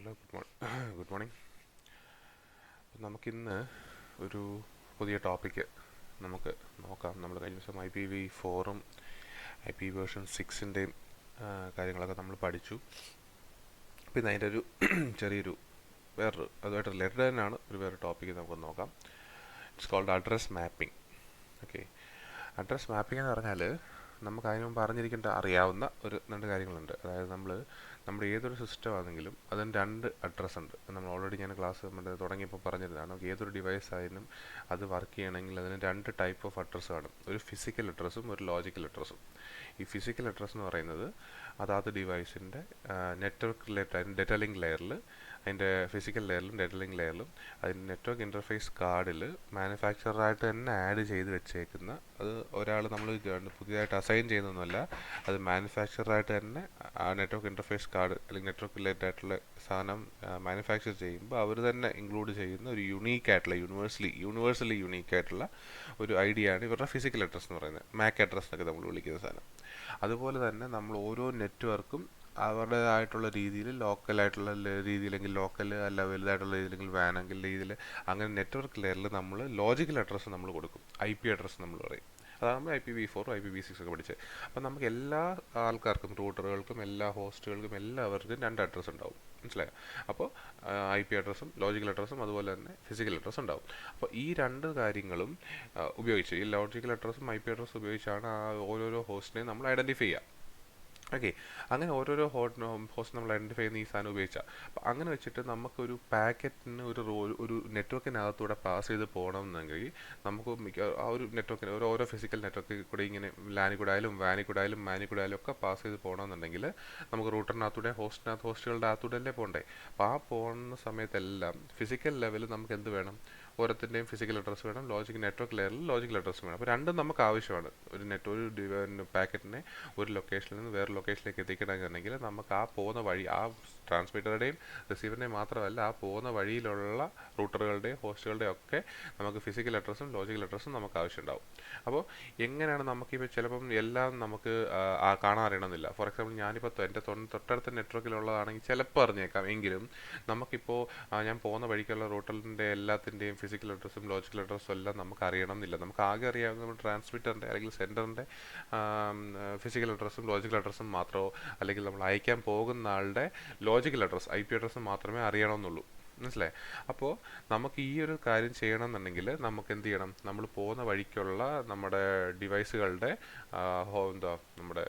Hello good morning. നമുക്കിന്ന് ഒരു പുതിയ ടോപ്പിക്ക് നമുക്ക് നോക്കാം. നമ്മൾ കഴിഞ്ഞ ദിവസം IPv4 IPv6 കാര്യങ്ങളൊക്കെ നമ്മൾ പഠിച്ചു. പിന്നെ അതിൻ്റെ ഒരു ചെറിയൊരു അതുമായിട്ട് റിലേറ്റഡ് തന്നെയാണ് വേറെ ടോപ്പിക്ക് നമുക്ക് നോക്കാം. It's called address mapping. Okay, address mapping എന്ന് പറഞ്ഞാൽ നമുക്ക് അതിന് മുമ്പ് അറിയാവുന്ന രണ്ട് കാര്യങ്ങളുണ്ട്. അതായത് നമ്മുടെ ഏതൊരു സിസ്റ്റം ആണെങ്കിലും അതിന് രണ്ട് അഡ്രസ്സ് ഉണ്ട്. നമ്മൾ ഓൾറെഡി ഞാൻ ക്ലാസ് തുടങ്ങിയപ്പോൾ പറഞ്ഞിരുന്നതാണ്. നമുക്ക് ഏതൊരു ഡിവൈസ് ആയാലും അത് വർക്ക് ചെയ്യണമെങ്കിൽ അതിന് രണ്ട് ടൈപ്പ് ഓഫ് അഡ്രസ്സ് കാണും. ഒരു ഫിസിക്കൽ അഡ്രസ്സും ഒരു ലോജിക്കൽ അഡ്രസ്സും. ഈ ഫിസിക്കൽ അഡ്രസ്സ് എന്ന് പറയുന്നത് അതാത് ഡിവൈസിൻ്റെ നെറ്റ്വർക്ക് റിലേറ്റഡ് ഡേറ്റ ലിങ്ക് ലെയറിൽ, അതിൻ്റെ ഫിസിക്കൽ ലെയറിലും ഡേറ്റ ലിങ്ക് ലെയറിലും അതിൻ്റെ നെറ്റ്വർക്ക് ഇൻ്റർഫേസ് കാർഡിൽ മാനുഫാക്ചറായിട്ട് തന്നെ ആഡ് ചെയ്ത് വെച്ചേക്കുന്ന, അത് ഒരാൾ നമ്മൾ പുതിയതായിട്ട് അസൈൻ ചെയ്യുന്നൊന്നുമല്ല, അത് മാനുഫാക്ചറായിട്ട് തന്നെ ആ നെറ്റ്വർക്ക് ഇൻ്റർഫേസ് കാർഡ് അല്ലെങ്കിൽ നെറ്റ്വർക്ക് റിലേറ്റഡ് ആയിട്ടുള്ള സാധനം മാനുഫാക്ചർ ചെയ്യുമ്പോൾ അവർ തന്നെ ഇൻക്ലൂഡ് ചെയ്യുന്ന ഒരു യുണീക്ക് ആയിട്ടുള്ള യൂണിവേഴ്സലി യുണീക്ക് ആയിട്ടുള്ള ഒരു ഐഡിയ ആണ് ഇവരുടെ ഫിസിക്കൽ അഡ്രസ്സ് എന്ന് പറയുന്നത്. മാക് അഡ്രസ് എന്നൊക്കെ നമ്മൾ വിളിക്കുന്ന സാധനം. അതുപോലെ തന്നെ നമ്മൾ ഓരോ നെറ്റ്വർക്കും അവരുടേതായിട്ടുള്ള രീതിയിൽ, ലോക്കലായിട്ടുള്ള രീതിയിലെങ്കിൽ ലോക്കൽ, അല്ല വലുതായിട്ടുള്ള രീതിയിലെങ്കിൽ വാനെങ്കിൽ രീതിയിൽ, അങ്ങനെ നെറ്റ്വർക്ക് ലെയറിൽ നമ്മൾ ലോജിക്കൽ അഡ്രസ്സ് നമ്മൾ കൊടുക്കും. IP അഡ്രസ്സ് നമ്മൾ പറയും. അതാണ് നമ്മൾ IPv4 IPv6 ഒക്കെ പഠിച്ചത്. അപ്പം നമുക്ക് എല്ലാ ആൾക്കാർക്കും, റൂട്ടറുകൾക്കും എല്ലാ ഹോസ്റ്റുകൾക്കും എല്ലാവർക്കും രണ്ട് അഡ്രസ്സ് ഉണ്ടാവും. മനസ്സിലായോ? അപ്പോൾ IP അഡ്രസ്സും ലോജിക്കൽ അഡ്രസ്സും അതുപോലെ തന്നെ ഫിസിക്കൽ അഡ്രസ്സും ഉണ്ടാവും. അപ്പോൾ ഈ രണ്ട് കാര്യങ്ങളും ഉപയോഗിച്ച്, ഈ ലോജിക്കൽ അഡ്രസ്സും IP അഡ്രസ്സും ഉപയോഗിച്ചാണ് ആ ഓരോരോ ഹോസ്റ്റിനെയും നമ്മൾ ഐഡൻറ്റിഫൈ ചെയ്യുക. ഓക്കെ, അങ്ങനെ ഓരോരോ ഹോസ്റ്റ് നമ്മൾ ഐഡൻറ്റിഫൈ ചെയ്യുന്ന ഈ സാധനം ഉപയോഗിച്ചാൽ, അപ്പോൾ അങ്ങനെ വെച്ചിട്ട് നമുക്കൊരു പാക്കറ്റിന് ഒരു നെറ്റ്വർക്കിനകത്തൂടെ പാസ് ചെയ്ത് പോകണമെന്നെങ്കിൽ നമുക്ക് ആ ഒരു നെറ്റ്വർക്കിന് ഓരോ ഫിസിക്കൽ നെറ്റ്വർക്ക് കൂടെ ഇങ്ങനെ ലാനിൽ കൂടെ ആയാലും വാനിൽ കൂടെ ആയാലും മാനിൽ കൂടെ ആയാലും ഒക്കെ പാസ് ചെയ്ത് പോകണമെന്നുണ്ടെങ്കിൽ നമുക്ക് റൂട്ടറിനകത്തൂടെ ഹോസ്റ്റുകളുടെ അകത്തൂടെ പോകണ്ടേ. അപ്പോൾ ആ പോകുന്ന സമയത്തെല്ലാം ഫിസിക്കൽ ലെവലിൽ നമുക്ക് എന്ത് വേണം? ഓരോത്തിൻ്റെയും ഫിസിക്കൽ അഡ്രസ്സ് വേണം, നെറ്റ്വർക്ക് ലെയറിൽ ലോജിക്കൽ അഡ്രസ്സ് വേണം. അപ്പോൾ രണ്ടും നമുക്ക് ആവശ്യമാണ്. ഒരു പാക്കറ്റിനെ ഒരു ലൊക്കേഷനിൽ നിന്ന് വേറെ ലൊക്കേഷനിലേക്ക് എത്തിക്കണമെന്നുണ്ടെങ്കിൽ നമുക്ക് ആ പോകുന്ന വഴി, ആ ട്രാൻസ്മിറ്ററുടെയും റിസീവറിൻ്റെയും മാത്രമല്ല, ആ പോകുന്ന വഴിയിലുള്ള റൂട്ടറുകളുടെയും ഹോസ്റ്റുകളുടെയും ഒക്കെ നമുക്ക് ഫിസിക്കൽ അഡ്രസ്സും ലോജിക്കൽ അഡ്രസ്സും നമുക്ക് ആവശ്യമുണ്ടാവും. അപ്പോൾ എങ്ങനെയാണ് നമുക്കിപ്പോൾ ചിലപ്പം എല്ലാം നമുക്ക് കാണാൻ അറിയണമെന്നില്ല. ഫോർ എക്സാമ്പിൾ ഞാനിപ്പോൾ എൻ്റെ തൊട്ടടുത്ത നെറ്റ്വർക്കിലുള്ളതാണെങ്കിൽ ചിലപ്പോൾ അറിഞ്ഞേക്കാം. എങ്കിലും നമുക്കിപ്പോൾ ഞാൻ പോകുന്ന വഴിക്കുള്ള റൂട്ടറിൻ്റെ എല്ലാത്തിൻ്റെയും ഫിസിക്കൽ അഡ്രസ്സും ലോജിക്കൽ അഡ്രസ്സും എല്ലാം നമുക്ക് അറിയണമെന്നില്ല. നമുക്ക് ആകെ അറിയാവുന്ന ട്രാൻസ്മിറ്ററിൻ്റെ അല്ലെങ്കിൽ സെൻറ്ററിൻ്റെ ഫിസിക്കൽ അഡ്രസ്സും ലോജിക്കൽ അഡ്രസ്സും മാത്രമോ, അല്ലെങ്കിൽ നമ്മൾ അയക്കാൻ പോകുന്ന ആളുടെ ലോജിക്കൽ അഡ്രസ്സ് IP അഡ്രസ്സും മാത്രമേ അറിയണമെന്നുള്ളൂ. മനസ്സിലായി? അപ്പോൾ നമുക്ക് ഈ ഒരു കാര്യം ചെയ്യണമെന്നുണ്ടെങ്കിൽ നമുക്ക് എന്ത് ചെയ്യണം? നമ്മൾ പോകുന്ന വഴിക്കുള്ള നമ്മുടെ ഡിവൈസുകളുടെ നമ്മുടെ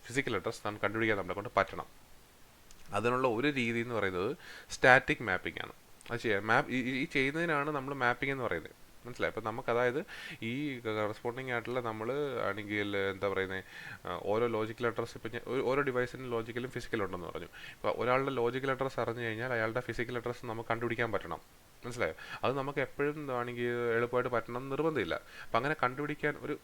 ഫിസിക്കൽ അഡ്രസ്സ് നമുക്ക് കണ്ടുപിടിക്കാൻ നമ്മളെ കൊണ്ട് പറ്റണം. അതിനുള്ള ഒരു രീതി എന്ന് പറയുന്നത് സ്റ്റാറ്റിക് മാപ്പിംഗ് ആണ്. അത് ചെയ്യാം. ഈ ചെയ്യുന്നതിനാണ് നമ്മൾ മാപ്പിംഗ് എന്ന് പറയുന്നത്. മനസ്സിലായി? അപ്പോൾ നമുക്ക് അതായത് ഈ കറസ്പോണ്ടിങ് ആയിട്ടുള്ള നമ്മൾ ആണെങ്കിൽ എന്താ പറയുന്നത്, ഓരോ ലോജിക്കൽ അഡ്രസ്സ്, ഇപ്പം ഓരോ ഡിവൈസിനും ലോജിക്കലും ഫിസിക്കലും ഉണ്ടെന്ന് പറഞ്ഞു. ഇപ്പോൾ ഒരാളുടെ ലോജിക്കൽ അഡ്രസ്സ് അറിഞ്ഞു കഴിഞ്ഞാൽ അയാളുടെ ഫിസിക്കൽ അഡ്രസ്സ് നമുക്ക് കണ്ടുപിടിക്കാൻ പറ്റണം. മനസ്സിലായോ? അത് നമുക്ക് എപ്പോഴും ആണെങ്കിൽ എളുപ്പമായിട്ട് പറ്റണം എന്ന് നിർബന്ധമില്ല. അപ്പം അങ്ങനെ കണ്ടുപിടിക്കാൻ ഒരു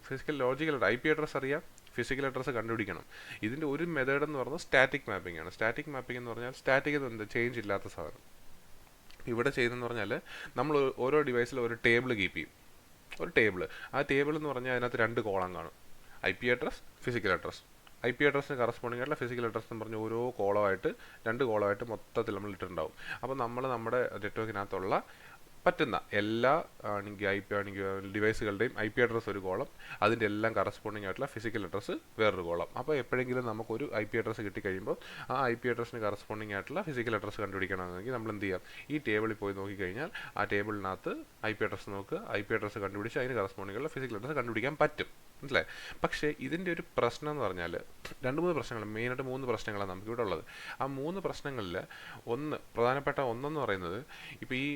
ലോജിക്കൽ IP അഡ്രസ്സ് അറിയാം, ഫിസിക്കൽ അഡ്രസ്സ് കണ്ടുപിടിക്കണം. ഇതിൻ്റെ ഒരു മെത്തേഡ് എന്ന് പറയുന്നത് സ്റ്റാറ്റിക് മാപ്പിംഗ് ആണ്. സ്റ്റാറ്റിക് മാപ്പിംഗ് എന്ന് പറഞ്ഞാൽ സ്റ്റാറ്റിക് എന്ത്, ചേഞ്ച് ഇല്ലാത്ത സാധനം. ഇവിടെ ചെയ്യുന്നതെന്ന് പറഞ്ഞാൽ നമ്മൾ ഓരോ ഡിവൈസിലും ഒരു ടേബിൾ കീപ്പ് ചെയ്യും. ഒരു ടേബിൾ, ആ ടേബിൾ എന്ന് പറഞ്ഞാൽ അതിനകത്ത് രണ്ട് കോളം കാണും. IP address, physical address. IP അഡ്രസ്സിന് കറസ്പോണ്ടിങ് ആയിട്ടുള്ള ഫിസിക്കൽ അഡ്രസ് എന്ന് പറഞ്ഞാൽ ഓരോ കോളമായിട്ട്, രണ്ട് കോളമായിട്ട് മൊത്തത്തിൽ നമ്മൾ ഇട്ടിട്ടുണ്ടാവും. അപ്പോൾ നമ്മൾ നമ്മുടെ നെറ്റ്വർക്കിനകത്തുള്ള പറ്റുന്ന എല്ലാ ഡിവൈസുകളുടെയും IP അഡ്രസ്സ് ഒരു കോളം, അതിൻ്റെ എല്ലാം കറസ്പോണ്ടിങ് ആയിട്ടുള്ള ഫിസിക്കൽ അഡ്രസ്സ് വേറൊരു കോളം. അപ്പോൾ എപ്പോഴെങ്കിലും നമുക്കൊരു IP അഡ്രസ്സ് കിട്ടിക്കഴിയുമ്പോൾ ആ IP അഡ്രസ്സിന് കറസ്പോണ്ടിങ് ആയിട്ടുള്ള ഫിസിക്കൽ അഡ്രസ്സ് കണ്ടുപിടിക്കണമെങ്കിൽ നമ്മൾ എന്ത് ചെയ്യാം? ഈ ടേബിളിൽ പോയി നോക്കിക്കഴിഞ്ഞാൽ ആ ടേബിളിനകത്ത് IP അഡ്രസ്സ് നോക്കുക, IP അഡ്രസ്സ് കണ്ടുപിടിച്ച് അതിന് കറസ്പോണ്ടിങ് ഉള്ള ഫിസിക്കൽ അഡ്രസ്സ് കണ്ടുപിടിക്കാൻ പറ്റും. മനസ്സിലായി? പക്ഷേ ഇതിൻ്റെ ഒരു പ്രശ്നം എന്ന് പറഞ്ഞാൽ മൂന്ന് പ്രശ്നങ്ങൾ, മെയിനായിട്ട് 3 പ്രശ്നങ്ങളാണ് നമുക്കിവിടെ ഉള്ളത്. ആ 3 പ്രശ്നങ്ങളിൽ പ്രധാനപ്പെട്ട ഒന്നെന്ന് പറയുന്നത്, ഇപ്പോൾ ഈ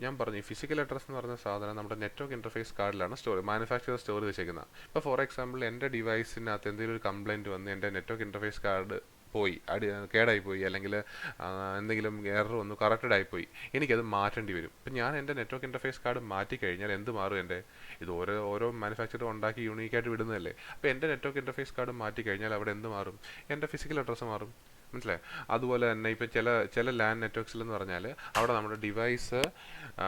ഞാൻ പറഞ്ഞു ഈ ഫിസിക്കൽ അഡ്രസ്സ് എന്ന് പറയുന്ന സാധനം നമ്മുടെ നെറ്റ്വർക്ക് ഇൻ്റർഫേസ് കാർഡിലാണ് മാനുഫാക്ചർ സ്റ്റോർ വെച്ചേക്കുന്നത്. ഇപ്പോൾ ഫോർ എക്സാമ്പിൾ എൻ്റെ ഡിവൈസിനകത്ത് എന്തെങ്കിലും ഒരു കംപ്ലയിൻറ്റ് വന്ന് എൻ്റെ നെറ്റ്വർക്ക് ഇൻ്റർഫേസ് കാർഡ് കേടായിപ്പോയി, അല്ലെങ്കിൽ എന്തെങ്കിലും എറർ വന്നു, കറക്റ്റഡ് ആയിപ്പോയി, എനിക്കത് മാറ്റേണ്ടി വരും. ഇപ്പം ഞാൻ എൻ്റെ നെറ്റ്വർക്ക് ഇൻ്റർഫേസ് കാർഡ് മാറ്റി കഴിഞ്ഞാൽ എന്ത് മാറും? ഇത് ഓരോ മാനുഫാക്ചർ ഉണ്ടാക്കി യൂണീക്കായിട്ട് വിടുന്നതല്ലേ. അപ്പോൾ എൻ്റെ നെറ്റ്വർക്ക് ഇൻ്റർഫേസ് കാർഡ് മാറ്റി കഴിഞ്ഞാൽ അവിടെ എന്ത് മാറും? എൻ്റെ ഫിസിക്കൽ അഡ്രസ്സ് മാറും. മനസ്സിലായോ? അതുപോലെ തന്നെ ഇപ്പോൾ ചില ചില ലാൻ നെറ്റ്വർക്സിലെന്ന് പറഞ്ഞാൽ അവിടെ നമ്മുടെ ഡിവൈസ്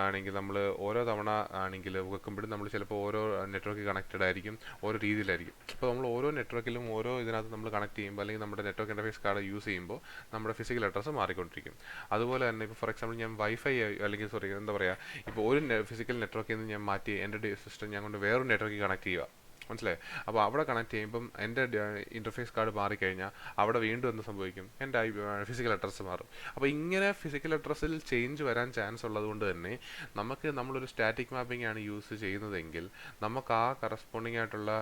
ആണെങ്കിൽ നമ്മൾ ഓരോ തവണ ആണെങ്കിൽ വെക്കുമ്പോഴും നമ്മൾ ചിലപ്പോൾ ഓരോ നെറ്റ്വർക്ക് കണക്റ്റഡ് ആയിരിക്കും, ഓരോ രീതിയിലായിരിക്കും. അപ്പോൾ നമ്മൾ ഓരോ നെറ്റ്വർക്കിലും ഓരോ ഇതിനകത്ത് നമ്മൾ കണക്ട് ചെയ്യുമ്പോൾ അല്ലെങ്കിൽ നമ്മുടെ നെറ്റ്വർക്ക് ഇൻ്റർഫേസ് കാർഡ് യൂസ് ചെയ്യുമ്പോൾ നമ്മുടെ ഫിസിക്കൽ അഡ്രസ്സ് മാറിക്കൊണ്ടിരിക്കും. അതുപോലെ തന്നെ ഇപ്പോൾ ഫോർ എക്സാമ്പിൾ ഞാൻ വൈഫൈ അല്ലെങ്കിൽ സോറി എന്താ പറയുക, ഇപ്പോൾ ഒരു ഫിസിക്കൽ നെറ്റ്വർക്കിൽ നിന്ന് ഞാൻ മാറ്റി എൻ്റെ സിസ്റ്റം ഞാൻ കൊണ്ട് വേറൊരു നെറ്റ്വർക്കിൽ കണക്ട് ചെയ്യുക, മനസ്സിലായി? അപ്പോൾ അവിടെ കണക്ട് ചെയ്യുമ്പം എൻ്റെ ഇൻ്റർഫേസ് കാർഡ് മാറിക്കഴിഞ്ഞാൽ അവിടെ വീണ്ടും എന്ത് സംഭവിക്കും, എൻ്റെ ഫിസിക്കൽ അഡ്രസ്സ് മാറും. അപ്പോൾ ഇങ്ങനെ ഫിസിക്കൽ അഡ്രസ്സിൽ ചേഞ്ച് വരാൻ ചാൻസ് ഉള്ളതുകൊണ്ട് തന്നെ നമ്മളൊരു സ്റ്റാറ്റിക് മാപ്പിംഗ് ആണ് യൂസ് ചെയ്യുന്നതെങ്കിൽ നമുക്ക് ആ കറസ്പോണ്ടിങ് ആയിട്ടുള്ള